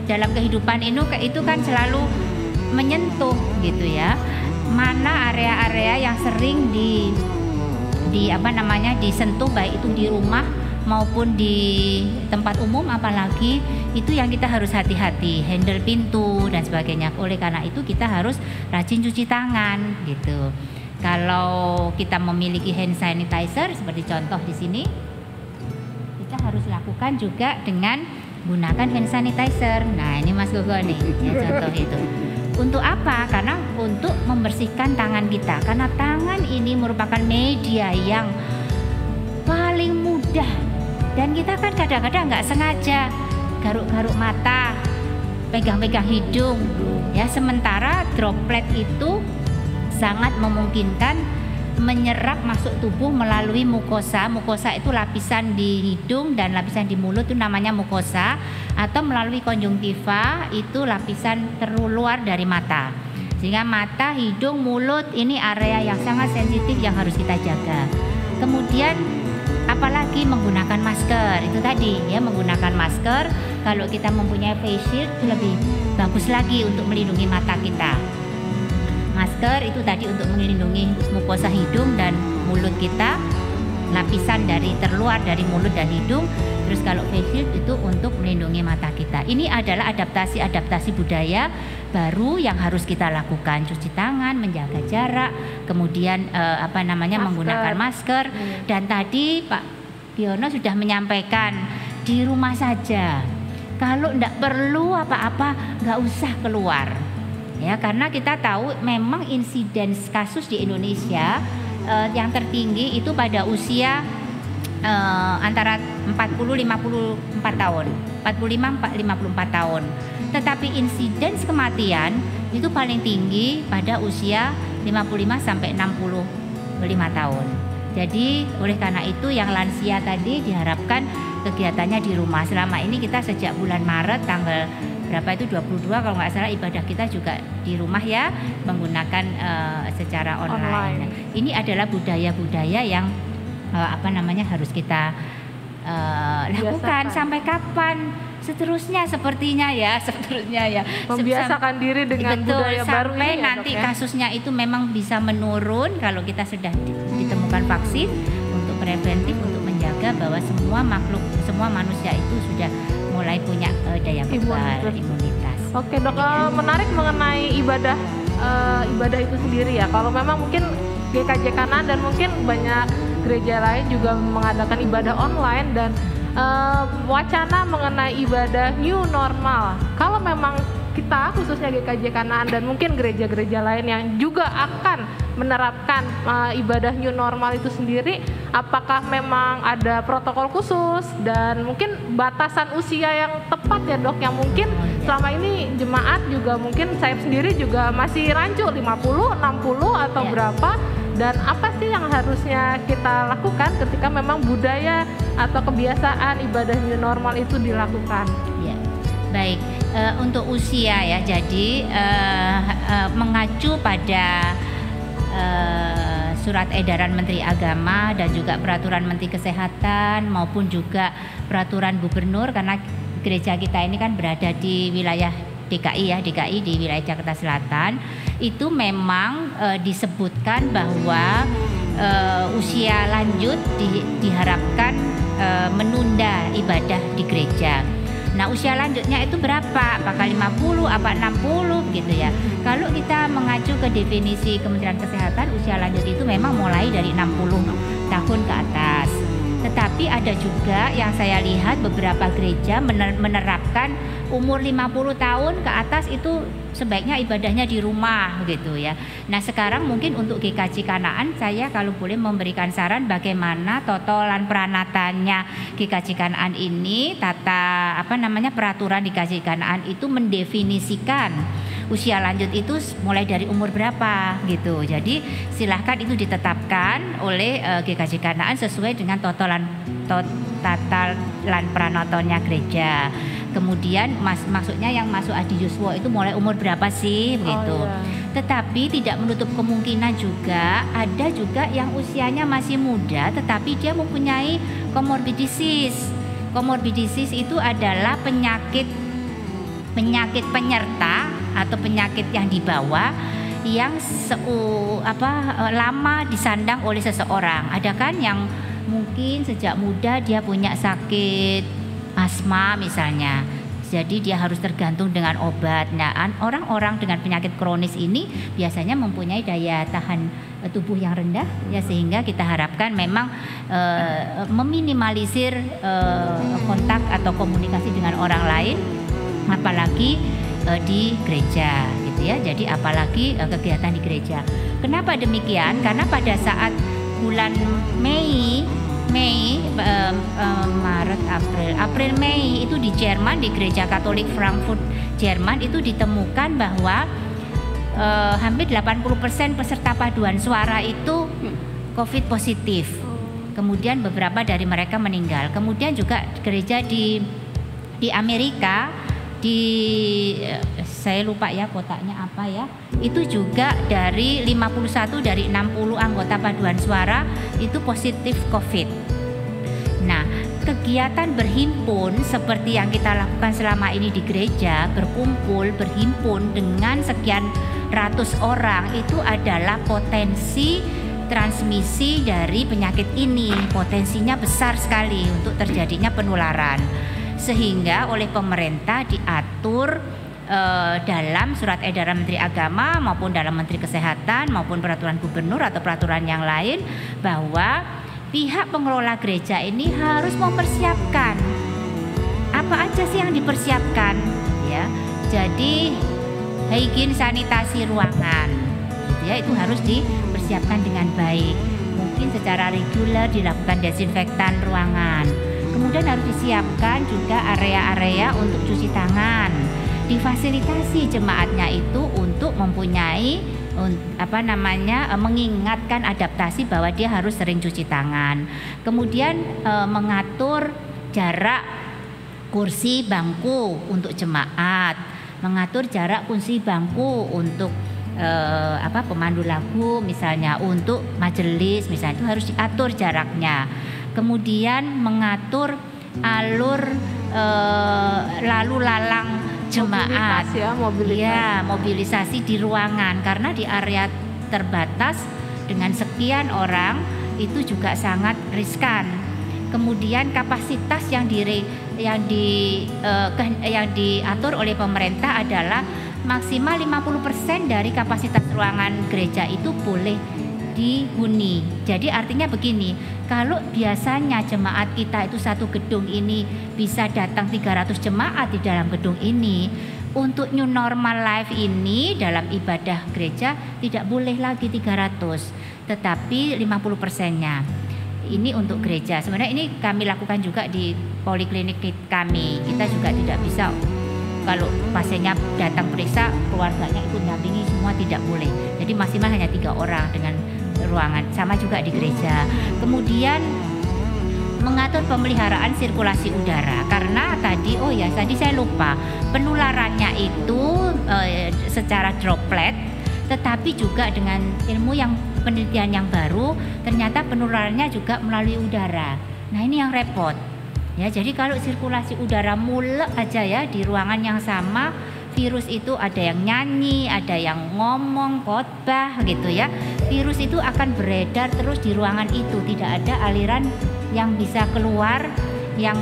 dalam kehidupan itu kan selalu menyentuh gitu ya, mana area-area yang sering disentuh, baik itu di rumah maupun di tempat umum, apalagi itu yang kita harus hati-hati, handle pintu dan sebagainya. Oleh karena itu kita harus rajin cuci tangan gitu. Kalau kita memiliki hand sanitizer seperti contoh di sini, kita harus lakukan juga dengan gunakan hand sanitizer. Nah, ini Mas Gogo nih, ya, contoh itu. Untuk apa? Karena untuk membersihkan tangan kita. Karena tangan ini merupakan media yang paling mudah. Dan kita kan kadang-kadang nggak sengaja garuk-garuk mata, pegang-pegang hidung, ya. Sementara droplet itu sangat memungkinkan menyerap masuk tubuh melalui mukosa. Mukosa itu lapisan di hidung dan lapisan di mulut itu namanya mukosa, atau melalui konjungtiva itu lapisan terluar dari mata. Sehingga mata, hidung, mulut ini area yang sangat sensitif yang harus kita jaga. Kemudian apalagi menggunakan masker, itu tadi ya, menggunakan masker. Kalau kita mempunyai face shield itu lebih bagus lagi untuk melindungi mata kita. Masker itu tadi untuk melindungi mukosa hidung dan mulut kita, lapisan dari terluar dari mulut dan hidung. Terus kalau face shield itu untuk melindungi mata kita. Ini adalah adaptasi budaya baru yang harus kita lakukan. Cuci tangan, menjaga jarak, kemudian menggunakan masker. Dan tadi Pak Biono sudah menyampaikan di rumah saja. Kalau tidak perlu apa-apa, nggak usah keluar. Ya, karena kita tahu memang insiden kasus di Indonesia yang tertinggi itu pada usia antara 40-54 tahun, 45-54 tahun. Tetapi insiden kematian itu paling tinggi pada usia 55-65 tahun. Jadi oleh karena itu yang lansia tadi diharapkan kegiatannya di rumah. Selama ini kita sejak bulan Maret tanggal berapa itu 22 kalau nggak salah, ibadah kita juga di rumah ya, menggunakan secara online. Nah, ini adalah budaya-budaya yang harus kita lakukan. Sampai kapan seterusnya sepertinya ya membiasakan diri dengan budaya baru sampai ini nanti ya, kasusnya itu memang bisa menurun kalau kita sudah ditemukan vaksin untuk preventif, untuk menjaga bahwa semua manusia itu sudah mulai punya daya kebal, imunitas. Oke dok, menarik mengenai ibadah itu sendiri ya. Kalau memang mungkin GKJ Kanan dan mungkin banyak gereja lain juga mengadakan ibadah online dan wacana mengenai ibadah new normal. Kalau memang kita khususnya GKJ Kanan dan mungkin gereja-gereja lain yang juga akan menerapkan ibadah new normal itu sendiri, apakah memang ada protokol khusus dan mungkin batasan usia yang tepat ya dok, yang mungkin selama ini jemaat juga mungkin saya sendiri juga masih rancu 50, 60 atau berapa, dan apa sih yang harusnya kita lakukan ketika memang budaya atau kebiasaan ibadah new normal itu dilakukan? Ya, baik. Untuk usia ya, jadi mengacu pada surat edaran Menteri Agama dan juga peraturan Menteri Kesehatan maupun juga peraturan gubernur, karena gereja kita ini kan berada di wilayah DKI di wilayah Jakarta Selatan, itu memang disebutkan bahwa usia lanjut diharapkan menunda ibadah di gereja. Nah, usia lanjutnya itu berapa? Apakah 50, apa 60 gitu ya. Kalau kita mengacu ke definisi Kementerian Kesehatan, usia lanjut itu memang mulai dari 60 tahun ke atas. Tetapi ada juga yang saya lihat beberapa gereja menerapkan umur 50 tahun ke atas itu sebaiknya ibadahnya di rumah gitu ya. Nah, sekarang mungkin untuk GKJ Kanaan saya kalau boleh memberikan saran bagaimana totolan peranatanya GKJ Kanaan ini, peraturan di GKJ Kanaan itu mendefinisikan usia lanjut itu mulai dari umur berapa gitu. Jadi silahkan itu ditetapkan oleh GKJ Kanaan sesuai dengan tatalan pranatonya gereja. Kemudian maksudnya yang masuk Adi Yuswo itu mulai umur berapa sih begitu. Tetapi tidak menutup kemungkinan juga ada juga yang usianya masih muda tetapi dia mempunyai comorbidis. Comorbidis itu adalah penyakit penyerta atau penyakit yang dibawa yang lama disandang oleh seseorang. Ada kan yang mungkin sejak muda dia punya sakit asma misalnya, jadi dia harus tergantung dengan obat. Nah, orang-orang dengan penyakit kronis ini biasanya mempunyai daya tahan tubuh yang rendah ya, sehingga kita harapkan memang meminimalisir kontak atau komunikasi dengan orang lain, apalagi di gereja gitu ya. Jadi apalagi kegiatan di gereja. Kenapa demikian? Karena pada saat bulan Maret, April, Mei itu di Jerman, di Gereja Katolik Frankfurt, Jerman itu ditemukan bahwa hampir 80% peserta paduan suara itu COVID positif. Kemudian beberapa dari mereka meninggal. Kemudian juga gereja di Amerika, saya lupa ya kotaknya apa ya. Itu juga dari 51 dari 60 anggota paduan suara itu positif COVID. Nah, kegiatan berhimpun seperti yang kita lakukan selama ini di gereja, berkumpul, berhimpun dengan sekian ratus orang itu adalah potensi transmisi dari penyakit ini. Potensinya besar sekali untuk terjadinya penularan. Sehingga oleh pemerintah diatur dalam surat edaran Menteri Agama maupun dalam Menteri Kesehatan maupun peraturan gubernur atau peraturan yang lain bahwa pihak pengelola gereja ini harus mempersiapkan apa aja sih yang dipersiapkan ya. Jadi higien sanitasi ruangan gitu ya, itu harus dipersiapkan dengan baik. Mungkin secara reguler dilakukan desinfektan ruangan. Kemudian harus disiapkan juga area-area untuk cuci tangan. Difasilitasi jemaatnya itu untuk mempunyai mengingatkan adaptasi bahwa dia harus sering cuci tangan. Kemudian mengatur jarak kursi bangku untuk jemaat, mengatur jarak kursi bangku untuk pemandu lagu misalnya, untuk majelis misalnya, itu harus diatur jaraknya. Kemudian mengatur alur lalu lalang jemaat, mobilisasi di ruangan, karena di area terbatas dengan sekian orang itu juga sangat riskan. Kemudian kapasitas yang diatur oleh pemerintah adalah maksimal 50% dari kapasitas ruangan gereja itu boleh dihuni. Jadi artinya begini, kalau biasanya jemaat kita itu satu gedung ini bisa datang 300 jemaat di dalam gedung ini, untuk new normal life ini dalam ibadah gereja tidak boleh lagi 300, tetapi 50%-nya. Ini untuk gereja. Sebenarnya ini kami lakukan juga di poliklinik kami. Kita juga tidak bisa kalau pasiennya datang periksa keluarganya ikut dampingi semua, tidak boleh. Jadi maksimal hanya 3 orang dengan ruangan, sama juga di gereja. Kemudian mengatur pemeliharaan sirkulasi udara, karena tadi saya lupa, penularannya itu secara droplet, tetapi juga dengan ilmu yang penelitian yang baru ternyata penularannya juga melalui udara. Nah, ini yang repot ya. Jadi kalau sirkulasi udara mulek aja ya di ruangan yang sama, virus itu ada yang nyanyi, ada yang ngomong, khotbah gitu ya. Virus itu akan beredar terus di ruangan itu, tidak ada aliran yang bisa keluar yang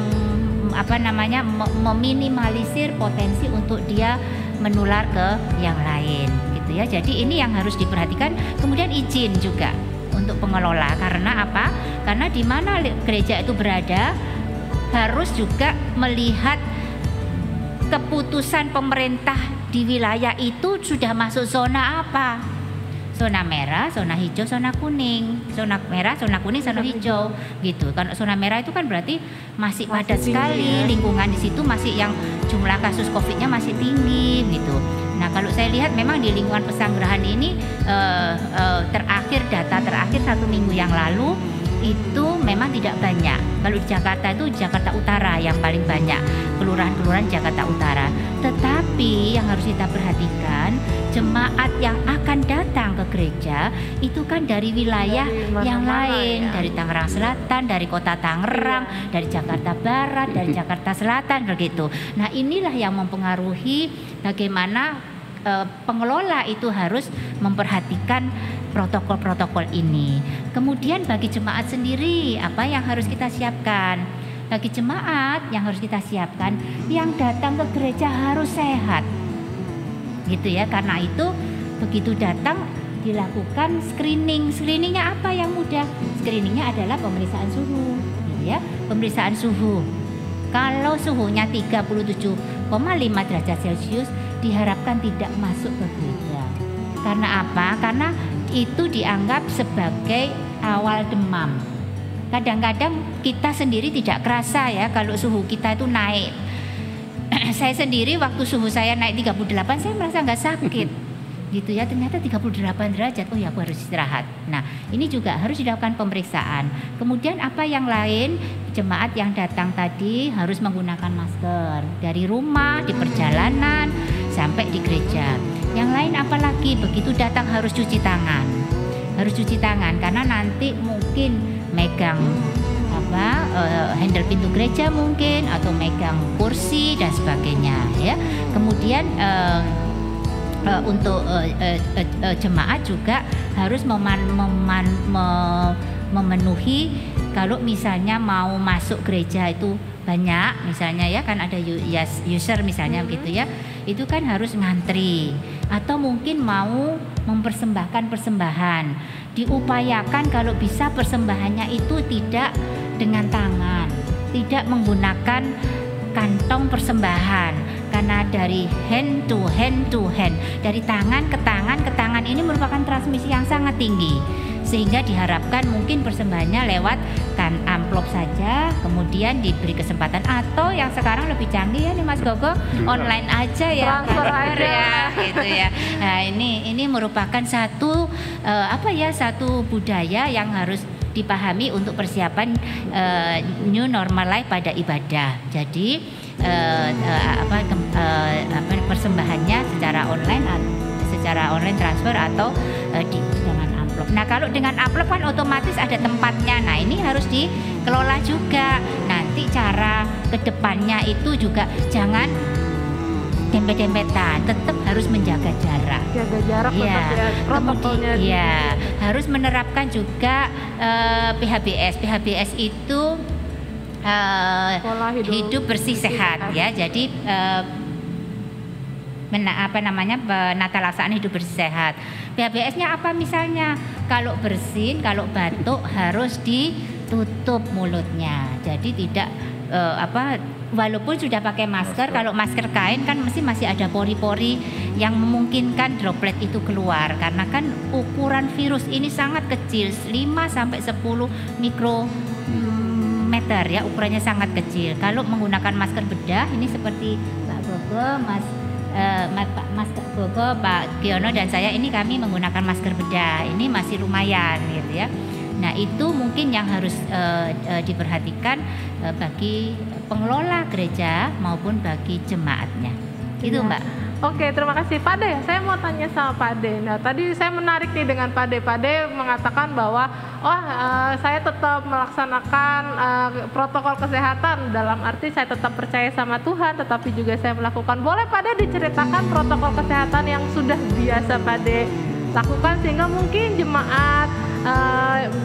meminimalisir potensi untuk dia menular ke yang lain gitu ya. Jadi ini yang harus diperhatikan. Kemudian izin juga untuk pengelola, karena apa? Karena di mana gereja itu berada harus juga melihat keputusan pemerintah di wilayah itu sudah masuk zona apa. Zona merah, zona hijau, zona kuning. Zona merah, zona kuning, zona hijau gitu. Kalau zona merah itu kan berarti masih padat sekali, lingkungan di situ masih yang jumlah kasus COVID-nya masih tinggi gitu. Nah, kalau saya lihat memang di lingkungan Pesanggerahan ini data terakhir 1 minggu yang lalu itu memang tidak banyak. Kalau di Jakarta itu Jakarta Utara yang paling banyak, kelurahan-kelurahan Jakarta Utara. Tetapi yang harus kita perhatikan, jemaat yang akan datang ke gereja itu kan dari wilayah yang lain, dari Tangerang Selatan, dari kota Tangerang, dari Jakarta Barat, dari Jakarta Selatan begitu. Nah, inilah yang mempengaruhi bagaimana pengelola itu harus memperhatikan protokol-protokol ini. Kemudian bagi jemaat sendiri, apa yang harus kita siapkan? Bagi jemaat yang harus kita siapkan, yang datang ke gereja harus sehat. Gitu ya, karena itu begitu datang dilakukan screening. Screeningnya apa yang mudah? Screeningnya adalah pemeriksaan suhu, gitu ya. Pemeriksaan suhu. Kalau suhunya 37,5 derajat Celcius diharapkan tidak masuk ke gereja. Karena apa? Karena itu dianggap sebagai awal demam. Kadang-kadang kita sendiri tidak kerasa ya kalau suhu kita itu naik. Saya sendiri waktu suhu saya naik 38 saya merasa nggak sakit. Gitu ya, ternyata 38 derajat, oh ya aku harus istirahat. Nah, ini juga harus dilakukan pemeriksaan. Kemudian apa yang lain, jemaat yang datang tadi harus menggunakan masker dari rumah, di perjalanan, sampai di gereja. Yang lain apalagi begitu datang harus cuci tangan. Harus cuci tangan karena nanti mungkin megang handle pintu gereja mungkin atau megang kursi dan sebagainya ya. Kemudian untuk jemaat juga harus memenuhi kalau misalnya mau masuk gereja itu banyak misalnya ya kan ada user misalnya gitu ya, itu kan harus ngantri atau mungkin mau mempersembahkan persembahan, diupayakan kalau bisa persembahannya itu tidak dengan tangan, tidak menggunakan kantong persembahan karena dari hand to hand, dari tangan ke tangan ini merupakan transmisi yang sangat tinggi sehingga diharapkan mungkin persembahannya lewat kan amplop saja, kemudian diberi kesempatan atau yang sekarang lebih canggih ya nih Mas Gogo, online aja ya, transfer aja ya gitu ya. Nah ini merupakan satu satu budaya yang harus dipahami untuk persiapan new normal life pada ibadah. Jadi persembahannya secara online transfer atau dengan amplop. Nah kalau dengan amplop kan otomatis ada tempatnya. Nah ini harus dikelola juga. Nanti cara kedepannya itu juga jangan dempet-dempetan, tetap harus menjaga jarak. Jaga jarak ya, protokolnya. Iya, harus menerapkan juga PHBS. PHBS itu hidup bersih sehat ya. Jadi penata laksanaan hidup bersih sehat. PHBS-nya apa misalnya? Kalau bersin, kalau batuk harus ditutup mulutnya. Jadi tidak walaupun sudah pakai masker, kalau masker kain kan masih ada pori-pori yang memungkinkan droplet itu keluar karena kan ukuran virus ini sangat kecil, 5 sampai 10 mikrometer ya, ukurannya sangat kecil. Kalau menggunakan masker bedah ini seperti Pak Gogo, Mas Gogo, Pak Giono dan saya ini kami menggunakan masker bedah. Ini masih lumayan gitu ya. Nah itu mungkin yang harus diperhatikan bagi pengelola gereja maupun bagi jemaatnya. Itu Mbak. Oke, terima kasih Pak De. Saya mau tanya sama Pak De. Nah tadi saya menarik nih dengan Pak De. Pak De mengatakan bahwa saya tetap melaksanakan protokol kesehatan, dalam arti saya tetap percaya sama Tuhan, tetapi juga saya melakukan. Boleh Pak De diceritakan protokol kesehatan yang sudah biasa Pak De lakukan sehingga mungkin jemaat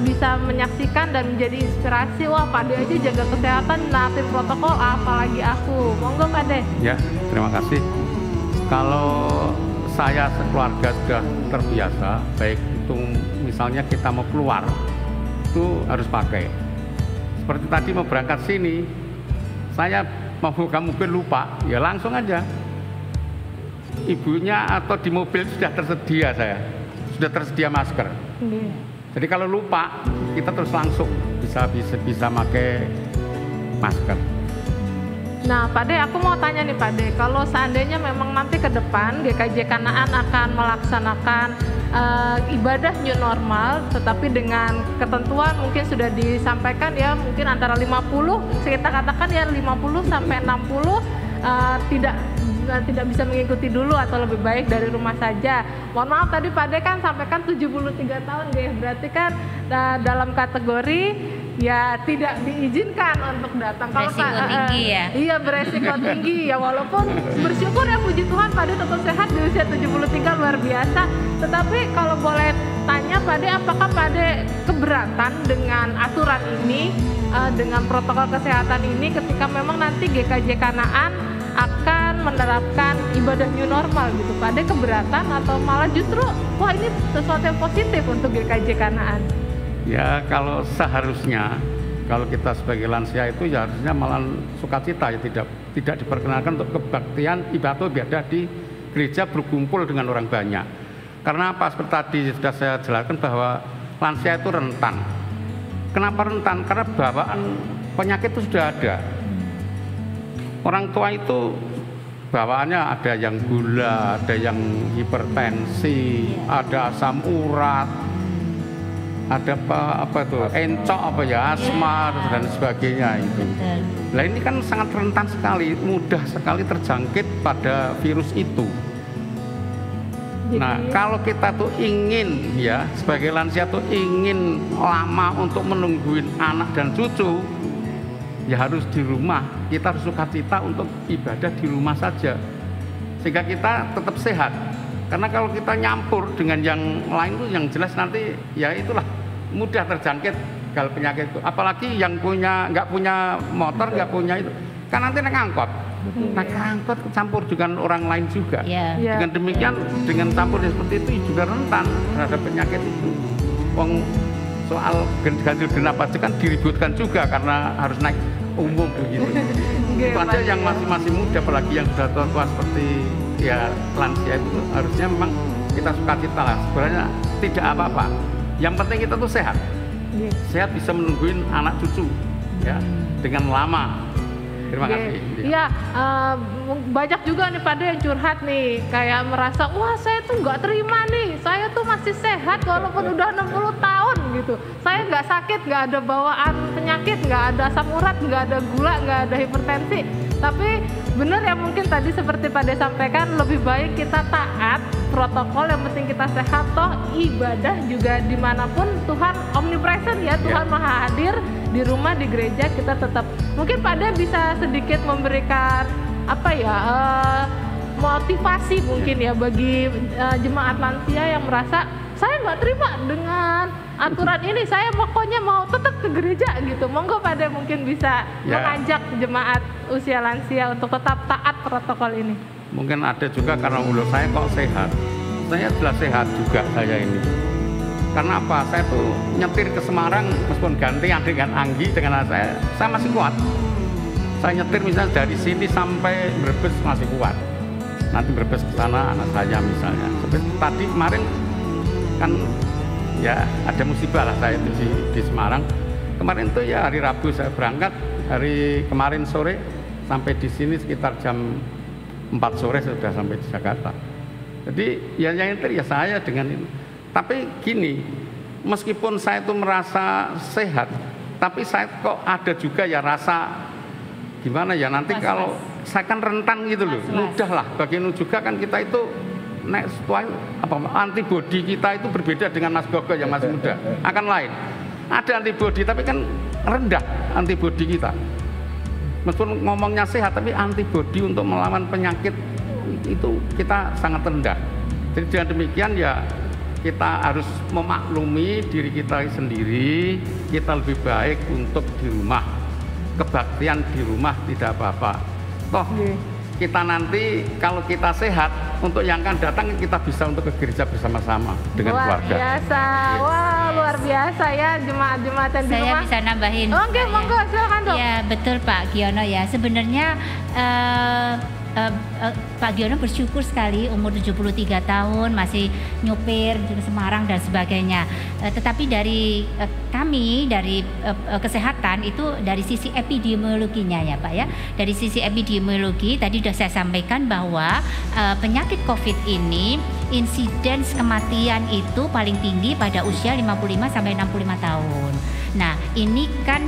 bisa menyaksikan dan menjadi inspirasi. Wah Pak De aja jaga kesehatan, naati protokol, apalagi aku. Monggo Pak De. Ya, terima kasih. Kalau saya sekeluarga sudah terbiasa, baik itu misalnya kita mau keluar itu harus pakai. Seperti tadi mau berangkat sini, saya mau buka mobil lupa, ya langsung aja. Ibunya atau di mobil sudah tersedia masker. Jadi kalau lupa kita terus langsung bisa pakai masker. Nah Pak De, aku mau tanya nih Pak De, kalau seandainya memang nanti ke depan GKJ Kanaan akan melaksanakan ibadah new normal, tetapi dengan ketentuan mungkin sudah disampaikan ya, mungkin antara 50, kita katakan ya 50 sampai 60 tidak bisa mengikuti dulu atau lebih baik dari rumah saja. Mohon maaf tadi Pak De kan sampaikan 73 tahun deh, berarti kan dalam kategori ya tidak diizinkan untuk datang. Beresiko tinggi ya. Iya beresiko tinggi ya, walaupun bersyukur ya puji Tuhan Pak De tetap sehat di usia 73, luar biasa. Tetapi kalau boleh tanya Pak De, apakah Pak De keberatan dengan aturan ini, dengan protokol kesehatan ini ketika memang nanti GKJ Kanaan akan menerapkan ibadah new normal gitu? Pak De keberatan atau malah justru wah ini sesuatu yang positif untuk GKJ Kanaan? Ya kalau seharusnya kalau kita sebagai lansia itu ya harusnya malah sukacita ya, tidak diperkenalkan untuk kebaktian ibadah di gereja berkumpul dengan orang banyak. Karena apa? Seperti tadi sudah saya jelaskan bahwa lansia itu rentan. Kenapa rentan? Karena bawaan penyakit itu sudah ada. Orang tua itu bawaannya ada yang gula, ada yang hipertensi, ada asam urat, ada apa tuh encok apa ya, asma dan sebagainya itu. Nah ini kan sangat rentan sekali, mudah sekali terjangkit pada virus itu. Nah kalau kita tuh ingin ya sebagai lansia tuh ingin lama untuk menungguin anak dan cucu, ya harus di rumah. Kita harus sukacita untuk ibadah di rumah saja, sehingga kita tetap sehat. Karena kalau kita nyampur dengan yang lain tuh yang jelas nanti ya itulah mudah terjangkit kalau penyakit itu. Apalagi yang nggak punya motor, nggak punya itu, kan nanti naik angkot. Naik angkot campur dengan orang lain juga. Dengan demikian, dengan campur seperti itu juga rentan terhadap penyakit itu. Wong soal ganjil genap aja kan diributkan juga karena harus naik umum begitu. Itu aja yang masih muda, apalagi yang sudah tua seperti ya lansia itu harusnya memang kita sukacita lah. Sebenarnya tidak apa-apa. Yang penting kita tuh sehat. Sehat bisa menungguin anak cucu ya dengan lama. Terima kasih. Iya, banyak juga nih pada yang curhat nih, kayak merasa wah saya tuh nggak terima nih, saya tuh masih sehat walaupun udah 60 tahun gitu. Saya nggak sakit, nggak ada bawaan penyakit, nggak ada asam urat, nggak ada gula, nggak ada hipertensi. Tapi benar ya mungkin tadi seperti Pak De sampaikan, lebih baik kita taat protokol, yang penting kita sehat. Toh ibadah juga dimanapun Tuhan omnipresent ya, Tuhan maha hadir. Di rumah, di gereja kita tetap. Mungkin Pak De bisa sedikit memberikan apa ya motivasi mungkin ya bagi jemaat lansia yang merasa saya nggak terima dengan aturan ini, saya pokoknya mau tetap ke gereja gitu. Monggo Pak De mungkin bisa mengajak jemaat usia lansia untuk tetap taat protokol ini. Mungkin ada juga karena menurut saya kok sehat, saya jelas sehat juga saya ini. Karena apa? Saya tuh nyetir ke Semarang meskipun gantian dengan Anggi dengan saya masih kuat. Saya nyetir misalnya dari sini sampai Brebes masih kuat. Nanti Brebes ke sana anak saya misalnya. Seperti tadi kemarin kan ya ada musibah lah saya itu di Semarang. Kemarin tuh ya hari Rabu saya berangkat, hari kemarin sore sampai di sini sekitar jam 4 sore sudah sampai di Jakarta. Jadi ya yang nyetir ya saya dengan ini. Tapi gini, meskipun saya itu merasa sehat, tapi saya kok ada juga ya rasa gimana ya nanti kalau saya kan rentan gitu loh, mudah lah. Bagian juga kan kita itu antibodi kita itu berbeda dengan Mas Gogo yang masih muda, akan lain. Ada antibodi tapi kan rendah antibodi kita. Meskipun ngomongnya sehat, tapi antibodi untuk melawan penyakit itu kita sangat rendah. Jadi dengan demikian ya kita harus memaklumi diri kita sendiri, kita lebih baik untuk di rumah. Kebaktian di rumah tidak apa-apa. Toh kita nanti kalau kita sehat, untuk yang akan datang kita bisa untuk ke gereja bersama-sama dengan keluarga. Luar biasa, wah luar biasa ya jemaat-jemaat yang di rumah. Saya bisa nambahin. Oke, monggo silakan Dok. Ya betul Pak Giono ya. Sebenarnya Pak Giono bersyukur sekali umur 73 tahun masih nyupir di Semarang dan sebagainya. Tetapi dari kami dari kesehatan itu dari sisi epidemiologinya ya Pak ya. Dari sisi epidemiologi tadi sudah saya sampaikan bahwa penyakit COVID ini insiden kematian itu paling tinggi pada usia 55 sampai 65 tahun. Nah, ini kan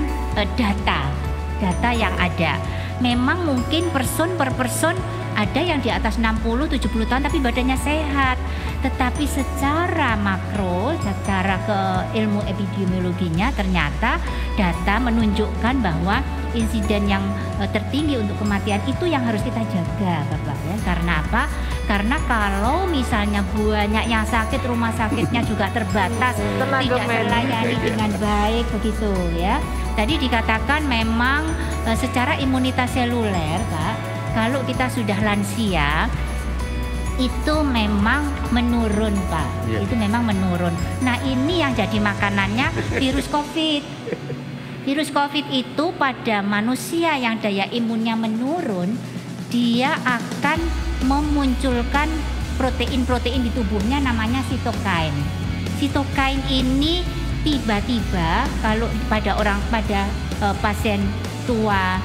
data yang ada. Memang mungkin person per person ada yang di atas 60-70 tahun tapi badannya sehat. Tetapi secara makro, secara ke ilmu epidemiologinya ternyata data menunjukkan bahwa insiden yang tertinggi untuk kematian itu yang harus kita jaga Bapak ya. Karena apa? Karena kalau misalnya banyak yang sakit, rumah sakitnya juga terbatas, tidak terlayani dengan baik begitu ya. Tadi dikatakan memang secara imunitas seluler Pak, kalau kita sudah lansia itu memang menurun Pak, itu memang menurun. Nah ini yang jadi makanannya virus COVID. Virus COVID itu pada manusia yang daya imunnya menurun, dia akan memunculkan protein-protein di tubuhnya namanya sitokain. Sitokain ini tiba-tiba kalau pada pasien tua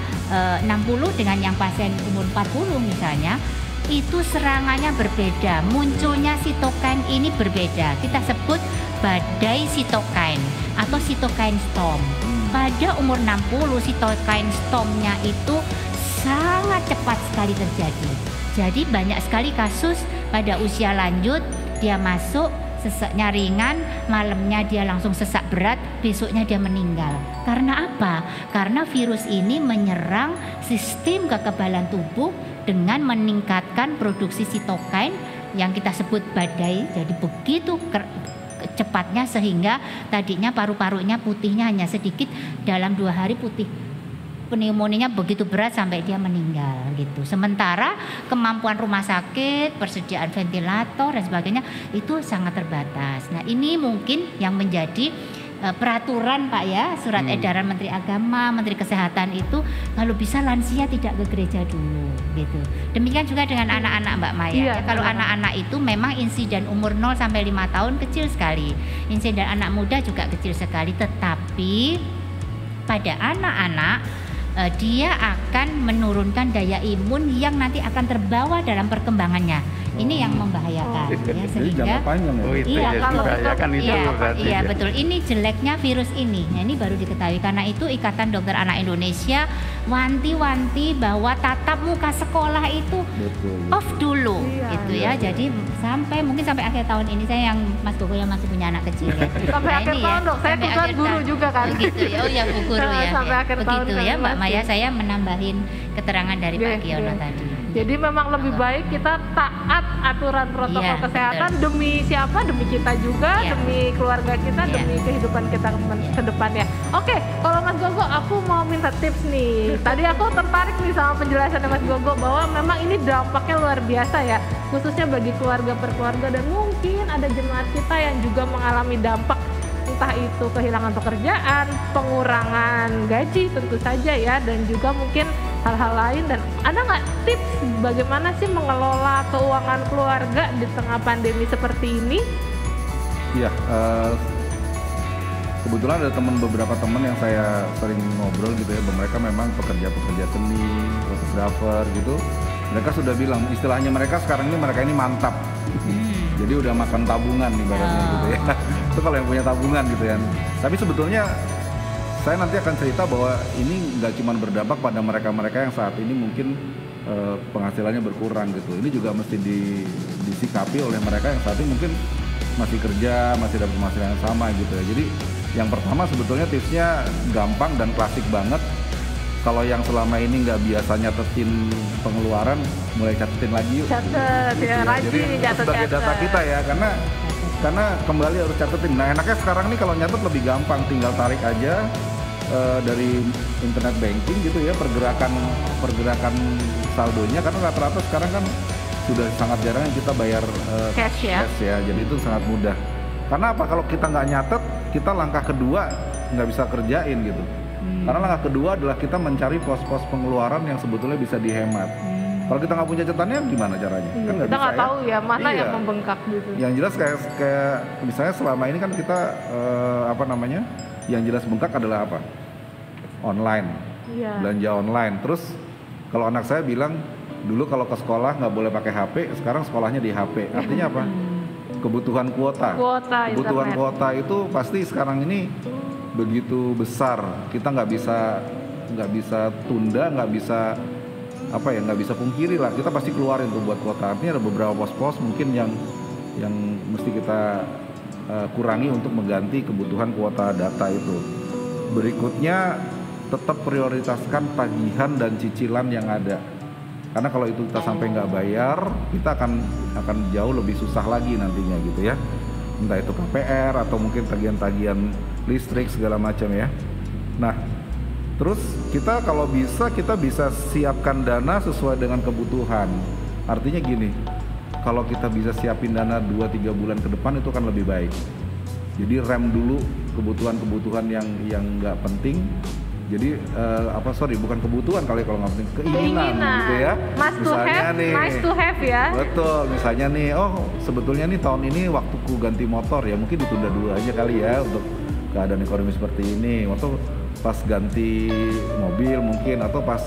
60 dengan yang pasien umur 40 misalnya, itu serangannya berbeda, munculnya sitokain ini berbeda. Kita sebut badai sitokain atau sitokain storm. Pada umur 60 sitokain stormnya itu sangat cepat sekali terjadi. Jadi banyak sekali kasus pada usia lanjut dia masuk sesaknya ringan, malamnya dia langsung sesak berat, besoknya dia meninggal. Karena apa? Karena virus ini menyerang sistem kekebalan tubuh dengan meningkatkan produksi sitokain yang kita sebut badai. Jadi begitu cepatnya sehingga tadinya paru-parunya putihnya hanya sedikit, dalam 2 hari putih. Pneumonia begitu berat sampai dia meninggal gitu. Sementara kemampuan rumah sakit, persediaan ventilator dan sebagainya itu sangat terbatas. Nah, ini mungkin yang menjadi peraturan Pak ya, surat edaran Menteri Agama, Menteri Kesehatan itu kalau bisa lansia tidak ke gereja dulu gitu. Demikian juga dengan anak-anak Mbak Maya. Iya, Ya, kalau anak-anak itu memang insiden umur 0 sampai 5 tahun kecil sekali. Insiden anak muda juga kecil sekali, tetapi pada anak-anak dia akan menurunkan daya imun yang nanti akan terbawa dalam perkembangannya. Ini yang membahayakan ya, Jadi sehingga jangka panjang ya. iya, kalau membahayakan itu berarti iya ya. betul. Ini jeleknya virus ini. Nah, ini baru diketahui. Karena itu Ikatan Dokter Anak Indonesia wanti-wanti bahwa tatap muka sekolah itu Betul. off dulu, Iya. gitu ya. Jadi mungkin sampai akhir tahun ini, saya yang Mas Gogo yang masih punya anak kecil ya. Sampai akhir ini tahun, Dok. Saya sampai kebetulan akhir guru tahun. juga kan. Oh, gitu ya. Oh ya, Bu Guru ya. Sampai ya. akhir tahun Begitu kan ya, Mbak masih. Maya. Saya menambahin keterangan dari Pak Iya, Giono iya. tadi. Jadi memang lebih baik kita taat aturan protokol Iya, kesehatan demi siapa? Demi kita juga, Iya. demi keluarga kita, Iya. demi kehidupan kita ke depannya. Oke, kalau Mas Gogo, aku mau minta tips nih. Tadi aku tertarik nih sama penjelasan Mas Gogo bahwa memang ini dampaknya luar biasa ya, khususnya bagi keluarga per keluarga, dan mungkin ada jemaat kita yang juga mengalami dampak, entah itu kehilangan pekerjaan, pengurangan gaji tentu saja ya, dan juga mungkin hal-hal lain. Dan ada nggak tips bagaimana sih mengelola keuangan keluarga di tengah pandemi seperti ini? Iya, kebetulan ada beberapa teman yang saya sering ngobrol gitu ya, mereka memang pekerja-pekerja seni, fotografer gitu. Mereka sudah bilang, istilahnya mereka sekarang ini, mereka ini mantap. Jadi udah makan tabungan ibaratnya gitu ya. Itu kalau yang punya tabungan gitu ya. Tapi sebetulnya saya nanti akan cerita bahwa ini nggak cuma berdampak pada mereka-mereka yang saat ini mungkin penghasilannya berkurang gitu. Ini juga mesti disikapi oleh mereka yang saat ini mungkin masih kerja, masih dapat penghasilan yang sama gitu ya. Jadi yang pertama sebetulnya tipsnya gampang dan klasik banget. Kalau yang selama ini nggak biasa nyatetin pengeluaran, mulai catetin lagi yuk. Catet ya, rajin Jadi nih itu sebagai catet. data kita ya, karena kembali harus catetin. Nah, enaknya sekarang nih kalau nyatet lebih gampang, tinggal tarik aja dari internet banking gitu ya, pergerakan saldonya, karena rata-rata sekarang kan sudah sangat jarang yang kita bayar Cash ya. jadi itu sangat mudah. Karena apa? Kalau kita nggak nyatet, kita langkah kedua nggak bisa kerjain gitu. Karena langkah kedua adalah kita mencari pos-pos pengeluaran yang sebetulnya bisa dihemat. Kalau kita nggak punya catatannya gimana caranya? Iya, Kan kita nggak bisa, tahu ya mana Iya. yang membengkak gitu. Yang jelas kayak misalnya selama ini kan kita yang jelas bengkak adalah apa? Online, Iya. belanja online. Terus kalau anak saya bilang dulu kalau ke sekolah nggak boleh pakai HP, sekarang sekolahnya di HP. Artinya apa? Kebutuhan kuota. Kebutuhan internet. kuota itu pasti sekarang ini begitu besar. Kita nggak bisa tunda, nggak bisa pungkiri lah. Kita pasti keluarin tuh buat kuota. Artinya ada beberapa pos-pos mungkin yang mesti kita kurangi untuk mengganti kebutuhan kuota data itu. Berikutnya tetap prioritaskan tagihan dan cicilan yang ada. Karena kalau itu kita sampai nggak bayar, kita akan jauh lebih susah lagi nantinya gitu ya. Entah itu KPR atau mungkin tagihan-tagihan listrik segala macam ya. Nah, terus kita kalau bisa siapkan dana sesuai dengan kebutuhan. Artinya gini, kalau kita bisa siapin dana 2-3 bulan ke depan itu kan lebih baik. Jadi rem dulu kebutuhan-kebutuhan yang nggak penting. Jadi bukan kebutuhan kali kalau nggak penting, keinginan gitu ya. Nice to have ya. Betul, misalnya nih, sebetulnya nih tahun ini waktuku ganti motor ya, mungkin ditunda dulu aja kali ya untuk keadaan ekonomi seperti ini. Waktu pas ganti mobil mungkin, atau pas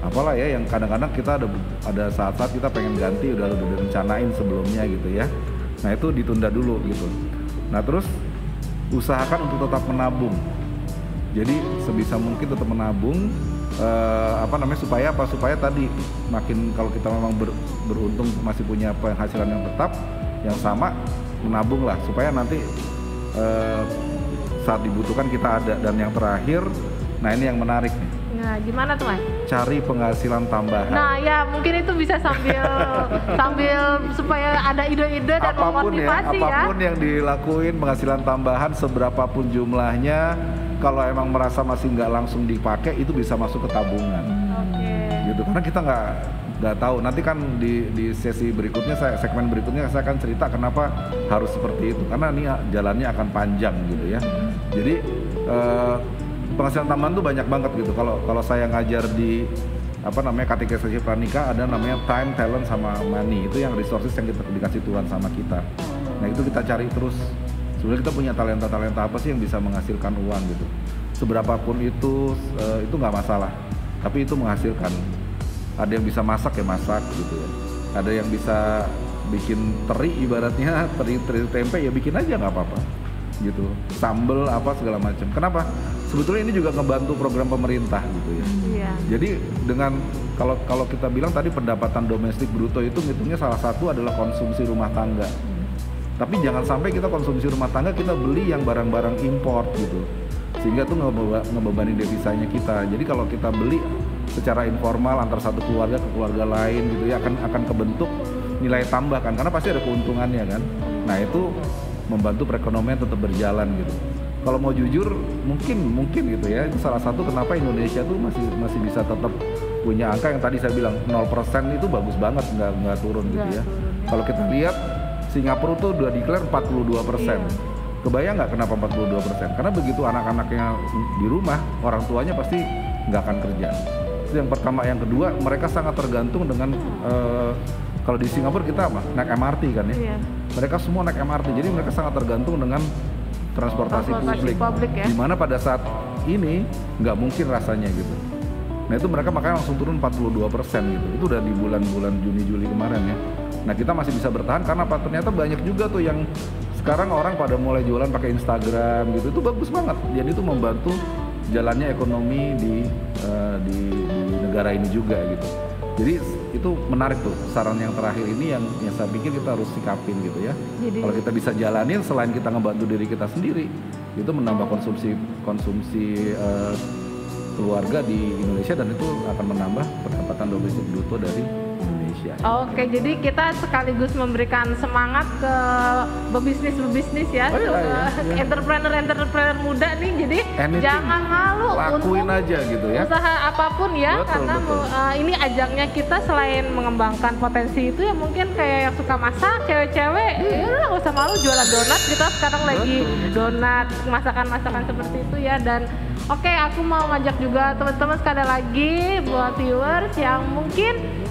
apalah ya, yang kadang-kadang kita ada saat-saat kita pengen ganti udah direncanain sebelumnya gitu ya. Nah itu ditunda dulu gitu. Nah terus usahakan untuk tetap menabung. Jadi sebisa mungkin tetap menabung, supaya tadi makin kalau kita memang beruntung masih punya penghasilan yang tetap yang sama, menabung lah supaya nanti saat dibutuhkan kita ada. Dan yang terakhir, nah ini yang menarik nih. Nah, gimana tuh Mas? Cari penghasilan tambahan. Nah ya mungkin itu bisa sambil supaya ada ide-ide dan memotivasi apapun yang dilakuin penghasilan tambahan seberapapun jumlahnya, kalau emang merasa masih nggak langsung dipakai itu bisa masuk ke tabungan. Gitu, karena kita nggak tahu nanti kan di sesi berikutnya segmen berikutnya saya akan cerita kenapa harus seperti itu, karena ini jalannya akan panjang gitu ya. Jadi penghasilan tambahan tuh banyak banget gitu. Kalau saya ngajar di katekisasi pranikah, ada namanya time, talent, sama money. Itu yang resources yang kita dikasih Tuhan sama kita. Nah itu kita cari terus. Sebenarnya kita punya talenta apa sih yang bisa menghasilkan uang gitu. Seberapapun itu nggak masalah. Tapi itu menghasilkan. Ada yang bisa masak ya masak gitu ya. Ada yang bisa bikin teri, ibaratnya teri tempe ya bikin aja nggak apa-apa gitu. Sambel apa segala macam. Kenapa? Sebetulnya ini juga ngebantu program pemerintah gitu ya. Iya. Jadi dengan kalau kita bilang tadi pendapatan domestik bruto itu ngitungnya salah satu adalah konsumsi rumah tangga. Tapi jangan sampai kita konsumsi rumah tangga kita beli yang barang-barang import gitu. Sehingga tuh ngebebani devisanya kita. Jadi kalau kita beli secara informal antar satu keluarga ke keluarga lain gitu ya akan kebentuk nilai tambah kan, karena pasti ada keuntungannya kan. Nah itu membantu perekonomian tetap berjalan gitu. Kalau mau jujur mungkin gitu ya, itu salah satu kenapa Indonesia tuh masih bisa tetap punya angka yang tadi saya bilang 0% itu bagus banget, nggak turun gitu ya. Kalau kita lihat Singapura tuh udah declare 42%. Kebayang nggak kenapa 42%? Karena begitu anak-anaknya di rumah, orang tuanya pasti nggak akan kerja. Itu yang pertama. Yang kedua, mereka sangat tergantung dengan kalau di Singapura kita naik MRT kan ya. Mereka semua naik MRT, jadi mereka sangat tergantung dengan transportasi publik ya? Dimana pada saat ini nggak mungkin rasanya gitu. Nah itu mereka makanya langsung turun 42% gitu. Itu udah di bulan-bulan Juni-Juli kemarin ya. Nah kita masih bisa bertahan karena apa? Ternyata banyak juga tuh yang sekarang orang pada mulai jualan pakai Instagram gitu. Itu bagus banget. Jadi itu membantu jalannya ekonomi di negara ini juga gitu. Jadi itu menarik tuh saran yang terakhir ini yang saya pikir kita harus sikapin gitu ya. Kalau kita bisa jalanin selain kita ngebantu diri kita sendiri, itu menambah konsumsi keluarga di Indonesia dan itu akan menambah pendapatan domestik bruto dari Indonesia. Oke, jadi kita sekaligus memberikan semangat ke pebisnis ya, entrepreneur muda nih. Jadi jangan malu lakuin untuk aja gitu ya. Usaha apapun ya, betul, karena ini ajangnya kita selain mengembangkan potensi itu ya mungkin kayak yang suka masak, cewek-cewek, ya udah nggak usah malu jualan donat. Kita sekarang lagi donat, masakan seperti itu ya. Dan oke, aku mau ngajak juga teman-teman sekali lagi buat viewers yang mungkin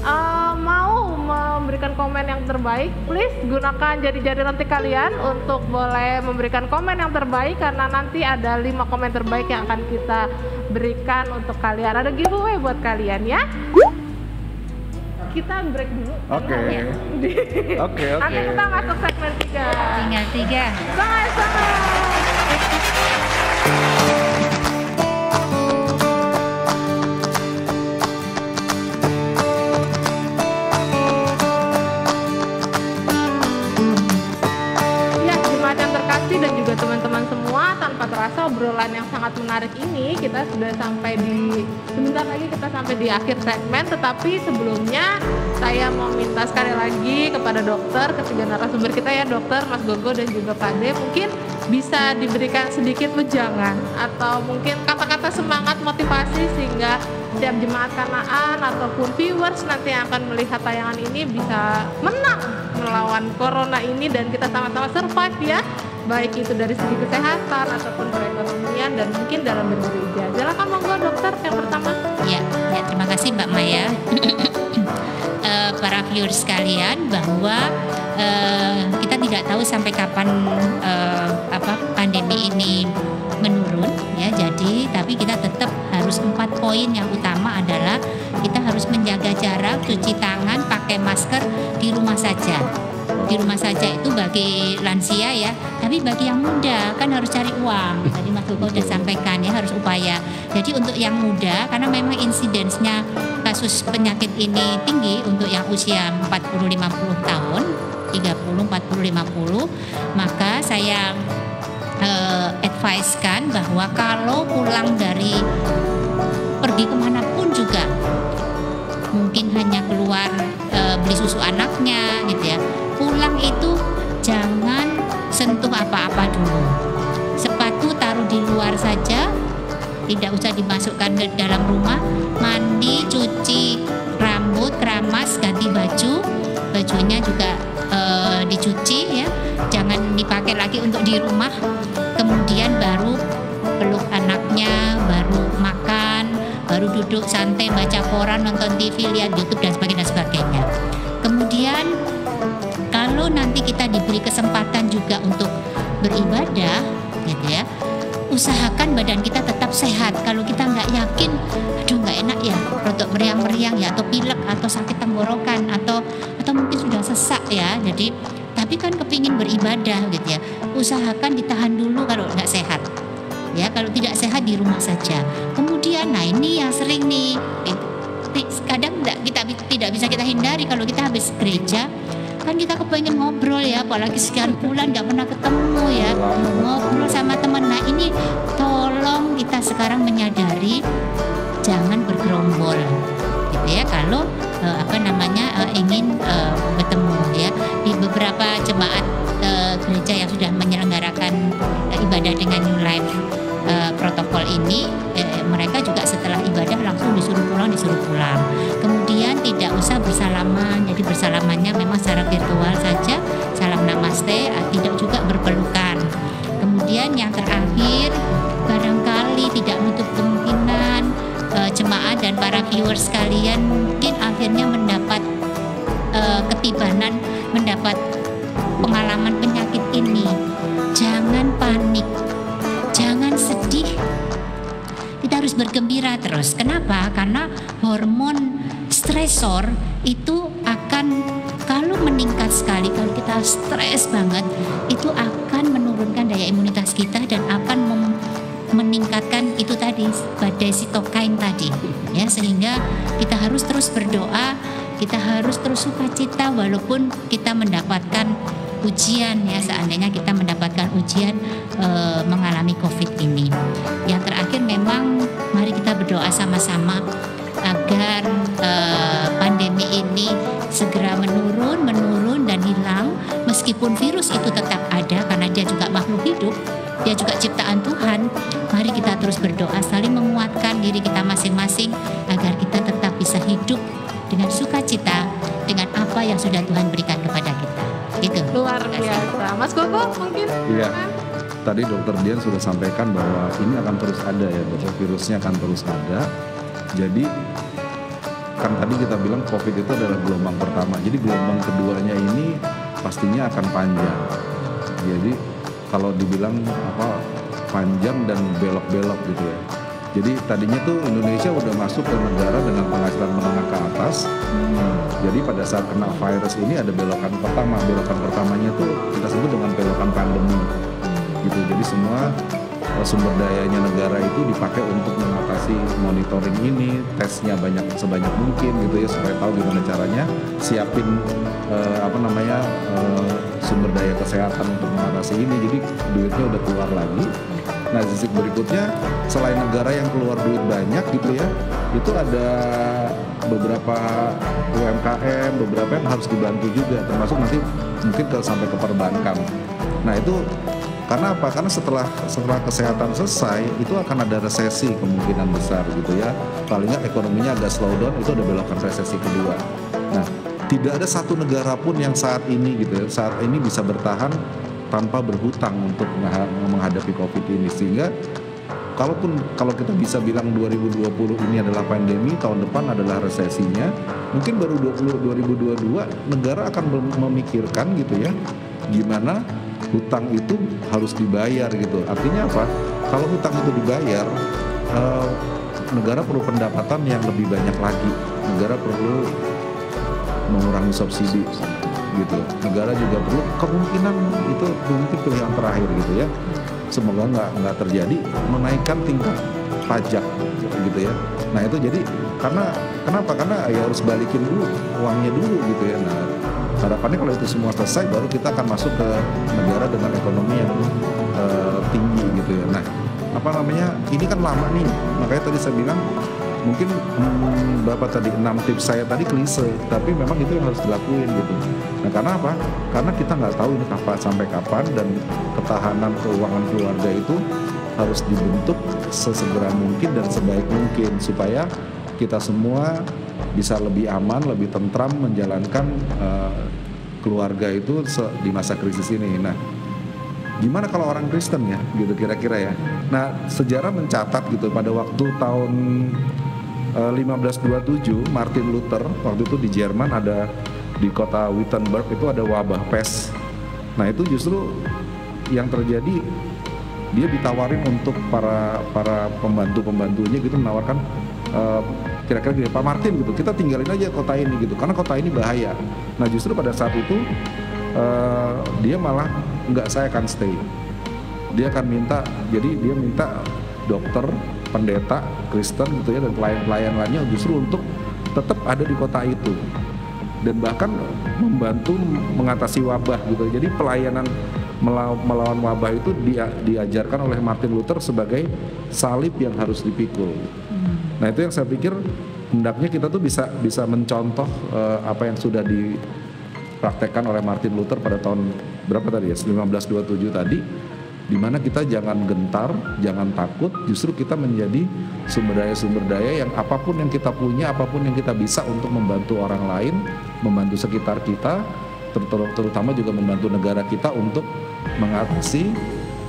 mau memberikan komen yang terbaik, please gunakan jari-jari nanti kalian untuk boleh memberikan komen yang terbaik, karena nanti ada 5 komen terbaik yang akan kita berikan untuk kalian. Ada giveaway buat kalian ya. Kita break dulu. Oke. Nanti kita masuk segmen 3. Tinggal 3. Sama-sama. Dan juga teman-teman semua, tanpa terasa obrolan yang sangat menarik ini kita sudah sampai sebentar lagi kita sampai di akhir segmen. Tetapi sebelumnya saya mau minta sekali lagi kepada dokter, ketiga narasumber kita ya, dokter, Mas Gogo dan juga Pak De, mungkin bisa diberikan sedikit wejangan atau mungkin kata-kata semangat motivasi sehingga setiap jemaat Kanaan ataupun viewers nanti yang akan melihat tayangan ini bisa menang melawan corona ini dan kita sama-sama survive ya, baik itu dari segi kesehatan ataupun perekonomian dan mungkin dalam bergereja. Silakan monggo dokter yang pertama. Ya, terima kasih Mbak Maya. Para viewers sekalian, bahwa kita tidak tahu sampai kapan pandemi ini menurun ya. Jadi tapi kita tetap harus 4 poin yang utama adalah kita harus menjaga jarak, cuci tangan, pakai masker di rumah saja. di rumah saja itu bagi lansia ya, tapi bagi yang muda kan harus cari uang. Tadi Mas Koko sudah sampaikan ya, harus upaya. Jadi untuk yang muda, karena memang insidensnya kasus penyakit ini tinggi untuk yang usia 40-50 tahun, 30, 40, 50, maka saya advisekan bahwa kalau pulang dari pergi kemanapun juga, mungkin hanya keluar beli susu anaknya gitu ya, pulang itu jangan sentuh apa-apa dulu. Sepatu taruh di luar saja, tidak usah dimasukkan ke dalam rumah. Mandi, cuci rambut, keramas, ganti baju, bajunya juga dicuci ya, jangan dipakai lagi untuk di rumah. Kemudian baru peluk anaknya, baru makan, baru duduk santai baca koran, nonton TV, lihat YouTube dan sebagainya. Kemudian kalau nanti kita diberi kesempatan juga untuk beribadah gitu ya, usahakan badan kita tetap sehat. Kalau kita nggak yakin, aduh nggak enak ya, rotok meriang-meriang ya, atau pilek atau sakit tenggorokan atau mungkin sudah sesak ya, jadi tapi kan kepingin beribadah gitu ya, usahakan ditahan dulu kalau nggak sehat ya. Kalau tidak sehat di rumah saja. Kemudian nah ini yang sering nih, kadang kita tidak bisa kita hindari. Kalau kita habis gereja kan kita kepengen ngobrol ya, apalagi sekian bulan nggak pernah ketemu ya, ngobrol sama teman. Nah ini tolong kita sekarang menyadari jangan bergerombol gitu ya, kalau ingin bertemu ya. Di beberapa jemaat gereja yang sudah menyelenggarakan ibadah dengan New Life protokol ini, mereka juga setelah ibadah langsung disuruh pulang. Kemudian tidak usah bersalaman, jadi bersalamannya memang secara virtual saja, salam namaste, tidak juga berpelukan. Kemudian yang terakhir, barangkali tidak menutup kemungkinan jemaat dan para viewers sekalian mungkin akhirnya mendapat ketibanan, mendapat pengalaman penyakit ini. Jangan panik, jangan sedih, kita harus bergembira terus. Kenapa? Karena hormon stresor itu akan, kalau meningkat sekali, kalau kita stres banget, itu akan menurunkan daya imunitas kita dan akan meningkatkan itu tadi, badai sitokain tadi ya, sehingga kita harus terus berdoa, kita harus terus sukacita walaupun kita mendapatkan ujian ya, seandainya kita mendapatkan ujian mengalami COVID ini. Yang terakhir memang mari kita berdoa sama-sama agar pandemi ini segera menurun dan hilang, meskipun virus itu tetap ada karena dia juga makhluk hidup, dia juga ciptaan Tuhan. Mari kita terus berdoa, saling menguatkan diri kita masing-masing agar kita tetap bisa hidup dengan sukacita dengan apa yang sudah Tuhan berikan kepada kita. Gitu. Luar biasa. Mas Koko mungkin? Iya. Tadi Dokter Dian sudah sampaikan bahwa ini akan terus ada ya, bahwa virusnya akan terus ada. Jadi kan tadi kita bilang COVID itu adalah gelombang pertama. Jadi gelombang keduanya ini pastinya akan panjang. Jadi kalau dibilang panjang dan belok-belok gitu ya. Jadi tadinya tuh Indonesia udah masuk ke negara dengan penghasilan menengah ke atas. Jadi pada saat kena virus ini ada belokan pertama. Belokan pertamanya tuh kita sebut dengan belokan pandemi. Gitu. Jadi semua sumber dayanya negara itu dipakai untuk mengatasi monitoring ini, tesnya sebanyak mungkin gitu ya, supaya tahu gimana caranya siapin sumber daya kesehatan untuk mengatasi ini. Jadi duitnya udah keluar lagi. Nah, sisi berikutnya selain negara yang keluar duit banyak gitu ya, itu ada beberapa UMKM, beberapa yang harus dibantu juga, termasuk nanti mungkin sampai ke perbankan. Nah itu karena apa? Karena setelah kesehatan selesai itu akan ada resesi kemungkinan besar gitu ya. Paling nggak ekonominya agak slow down, itu ada belokan resesi kedua. Nah, tidak ada satu negara pun yang saat ini bisa bertahan tanpa berhutang untuk menghadapi COVID ini. Sehingga kalau kita bisa bilang 2020 ini adalah pandemi, tahun depan adalah resesinya, mungkin baru 2022 negara akan memikirkan gitu ya, gimana hutang itu harus dibayar gitu. Artinya apa? Kalau hutang itu dibayar, negara perlu pendapatan yang lebih banyak lagi. Negara perlu mengurangi subsidi. gitu. Negara juga perlu, kemungkinan itu mungkin pilihan terakhir gitu ya. Semoga nggak terjadi menaikkan tingkat pajak gitu ya. Nah itu jadi kenapa? Karena ya harus balikin dulu uangnya dulu gitu ya. Nah harapannya kalau itu semua selesai baru kita akan masuk ke negara dengan ekonomi yang tinggi gitu ya. Nah ini kan lama nih, makanya tadi saya bilang mungkin Bapak tadi 6 tips saya tadi klise, tapi memang itu yang harus dilakuin gitu. Nah karena apa? Karena kita nggak tahu ini sampai kapan, dan ketahanan keuangan keluarga itu harus dibentuk sesegera mungkin dan sebaik mungkin supaya kita semua bisa lebih aman, lebih tentram menjalankan keluarga itu di masa krisis ini. Nah gimana kalau orang Kristen ya gitu kira-kira ya. Nah sejarah mencatat gitu pada waktu tahun 1527 Martin Luther waktu itu di Jerman ada di kota Wittenberg itu ada wabah pes. Nah itu justru yang terjadi, dia ditawarin untuk para pembantunya gitu, menawarkan kira-kira gini, Pak Martin gitu, kita tinggalin aja kota ini gitu karena kota ini bahaya. Nah justru pada saat itu dia malah enggak, saya akan stay. Dia akan minta dokter, pendeta Kristen gitu ya, dan pelayan-pelayan lainnya justru untuk tetap ada di kota itu dan bahkan membantu mengatasi wabah gitu. Jadi pelayanan melawan wabah itu diajarkan oleh Martin Luther sebagai salib yang harus dipikul. Nah itu yang saya pikir hendaknya kita tuh bisa mencontoh apa yang sudah dipraktekkan oleh Martin Luther pada tahun berapa tadi ya, 1527 tadi, di mana kita jangan gentar, jangan takut, justru kita menjadi sumber daya yang apapun yang kita punya, apapun yang kita bisa untuk membantu orang lain, membantu sekitar kita, terutama juga membantu negara kita untuk mengatasi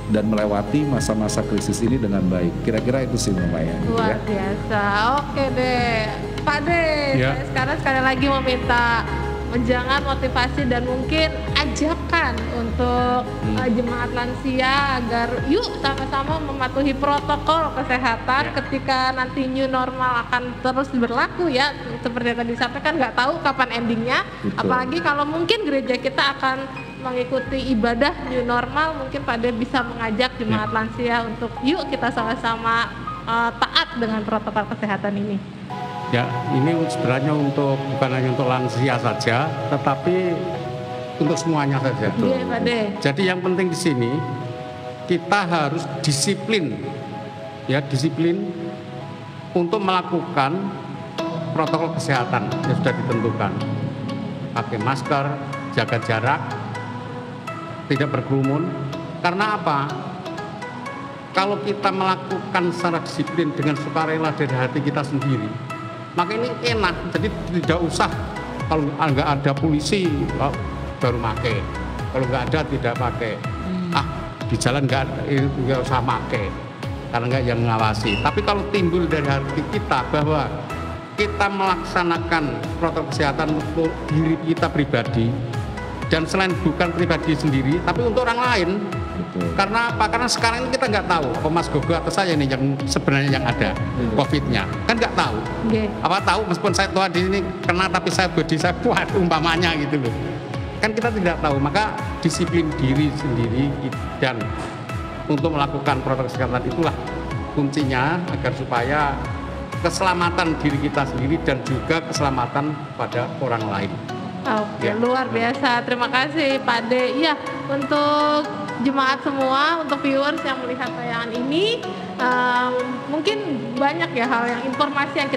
dan melewati masa-masa krisis ini dengan baik. Kira-kira itu sih lumayan. Luar biasa. Oke deh, Pak De, saya sekarang sekali lagi meminta jangan motivasi dan mungkin ajakan untuk jemaat lansia agar yuk sama-sama mematuhi protokol kesehatan ketika nanti new normal akan terus berlaku ya, seperti yang tadi disampaikan, nggak tahu kapan endingnya. Betul. Apalagi kalau mungkin gereja kita akan mengikuti ibadah new normal, mungkin Pak De bisa mengajak jemaat lansia untuk yuk kita sama-sama taat dengan protokol kesehatan ini. Ya, ini sebenarnya bukan hanya untuk lansia saja, tetapi untuk semuanya saja. Iya, Pak De. Jadi yang penting di sini kita harus disiplin, ya disiplin untuk melakukan protokol kesehatan yang sudah ditentukan. Pakai masker, jaga jarak, tidak berkerumun. Karena apa? Kalau kita melakukan secara disiplin dengan sukarela dari hati kita sendiri, maka ini enak, jadi tidak usah kalau nggak ada polisi baru pakai, kalau nggak ada tidak pakai. Di jalan nggak usah pakai karena nggak yang mengawasi. Tapi kalau timbul dari hati kita bahwa kita melaksanakan protokol kesehatan untuk diri kita pribadi dan selain bukan pribadi sendiri, tapi untuk orang lain. Betul. Karena apa? Karena sekarang ini kita nggak tahu apa Mas Gogo atau saya ini yang sebenarnya yang ada COVID-nya, kan nggak tahu. Apa tahu meskipun saya tua di sini kena tapi saya bodi saya kuat umpamanya gitu loh. Kan kita tidak tahu, maka disiplin diri sendiri dan untuk melakukan protokol kesehatan itulah kuncinya agar supaya keselamatan diri kita sendiri dan juga keselamatan pada orang lain. Oke, luar biasa. Terima kasih Pak De. Iya, untuk jemaat semua, untuk viewers yang melihat tayangan ini, mungkin banyak ya hal yang informasi yang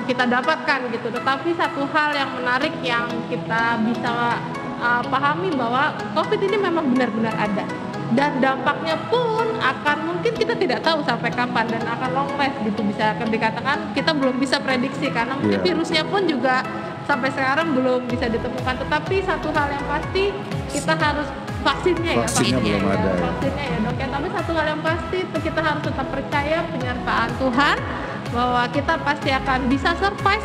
kita dapatkan gitu. Tetapi satu hal yang menarik yang kita bisa pahami bahwa COVID ini memang benar-benar ada. Dan dampaknya pun akan mungkin kita tidak tahu sampai kapan dan akan long last gitu, bisa dikatakan kita belum bisa prediksi karena mungkin virusnya pun juga sampai sekarang belum bisa ditemukan. Tetapi satu hal yang pasti kita harus vaksinnya ya, belum ada ya. Vaksinnya ya dok ya. Tapi satu hal yang pasti kita harus tetap percaya penyertaan Tuhan bahwa kita pasti akan bisa survive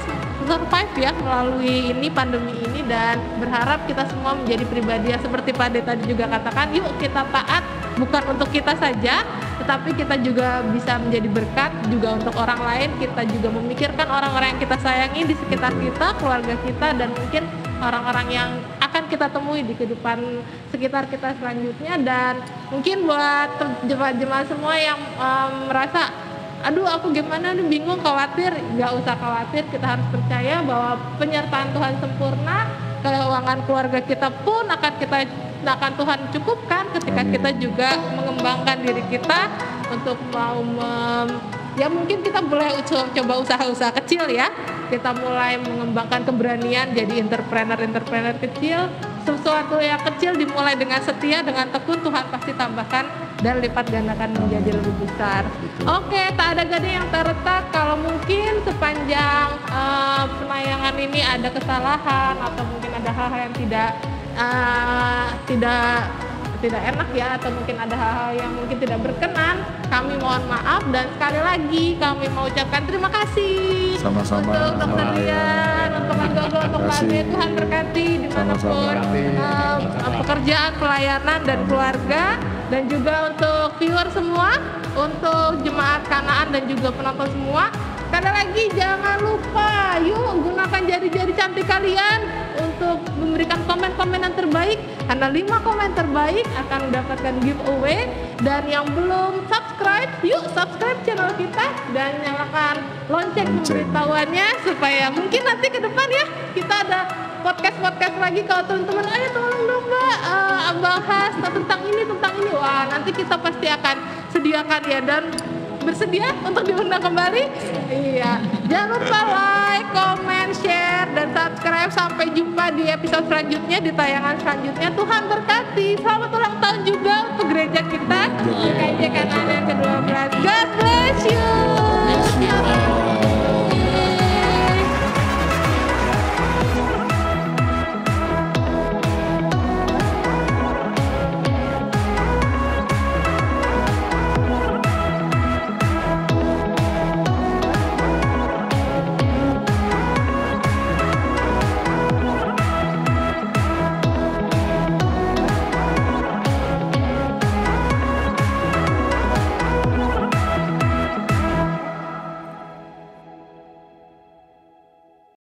ya melalui ini pandemi ini, dan berharap kita semua menjadi pribadi yang seperti Pak De tadi juga katakan, yuk kita taat bukan untuk kita saja tetapi kita juga bisa menjadi berkat juga untuk orang lain. Kita juga memikirkan orang-orang yang kita sayangi di sekitar kita, keluarga kita, dan mungkin orang-orang yang akan kita temui di kehidupan sekitar kita selanjutnya. Dan mungkin buat jemaat-jemaat semua yang merasa aduh aku gimana nih, bingung, khawatir, nggak usah khawatir. Kita harus percaya bahwa penyertaan Tuhan sempurna, keuangan keluarga kita pun akan Tuhan cukupkan ketika kita juga mengembangkan diri kita untuk mau ya mungkin kita boleh coba usaha-usaha kecil ya. Kita mulai mengembangkan keberanian jadi entrepreneur kecil. Sesuatu yang kecil dimulai dengan setia, dengan tekun, Tuhan pasti tambahkan dan lipat gandakan menjadi lebih besar. Oke, tak ada gading yang terletak. Kalau mungkin sepanjang penayangan ini ada kesalahan atau mungkin ada hal-hal yang tidak enak ya, atau mungkin ada hal-hal yang mungkin tidak berkenan, kami mohon maaf. Dan sekali lagi kami mau ucapkan terima kasih Sama-sama. untuk Dr. Dian, untuk Mas Gogo, untuk Pak Ade. Tuhan berkati dimanapun pekerjaan, pelayanan, dan keluarga. Dan juga untuk viewer semua, untuk jemaat Kanaan dan juga penonton semua. Sekali lagi jangan lupa, yuk gunakan jari-jari cantik kalian untuk memberikan komen-komen yang terbaik, karena 5 komen terbaik akan mendapatkan giveaway. Dan yang belum subscribe, yuk subscribe channel kita dan nyalakan lonceng pemberitahuannya supaya mungkin nanti ke depan ya kita ada podcast lagi. Kalau teman-teman ayo tolong dong Mbak bahas tentang ini. Wah, nanti kita pasti akan sediakan ya, dan bersedia untuk diundang kembali. Iya, jangan lupa like, comment, share, dan subscribe. Sampai jumpa di episode selanjutnya, di tayangan selanjutnya. Tuhan berkati. Selamat ulang tahun juga untuk gereja kita, GKJ Kanaan yang ke-12.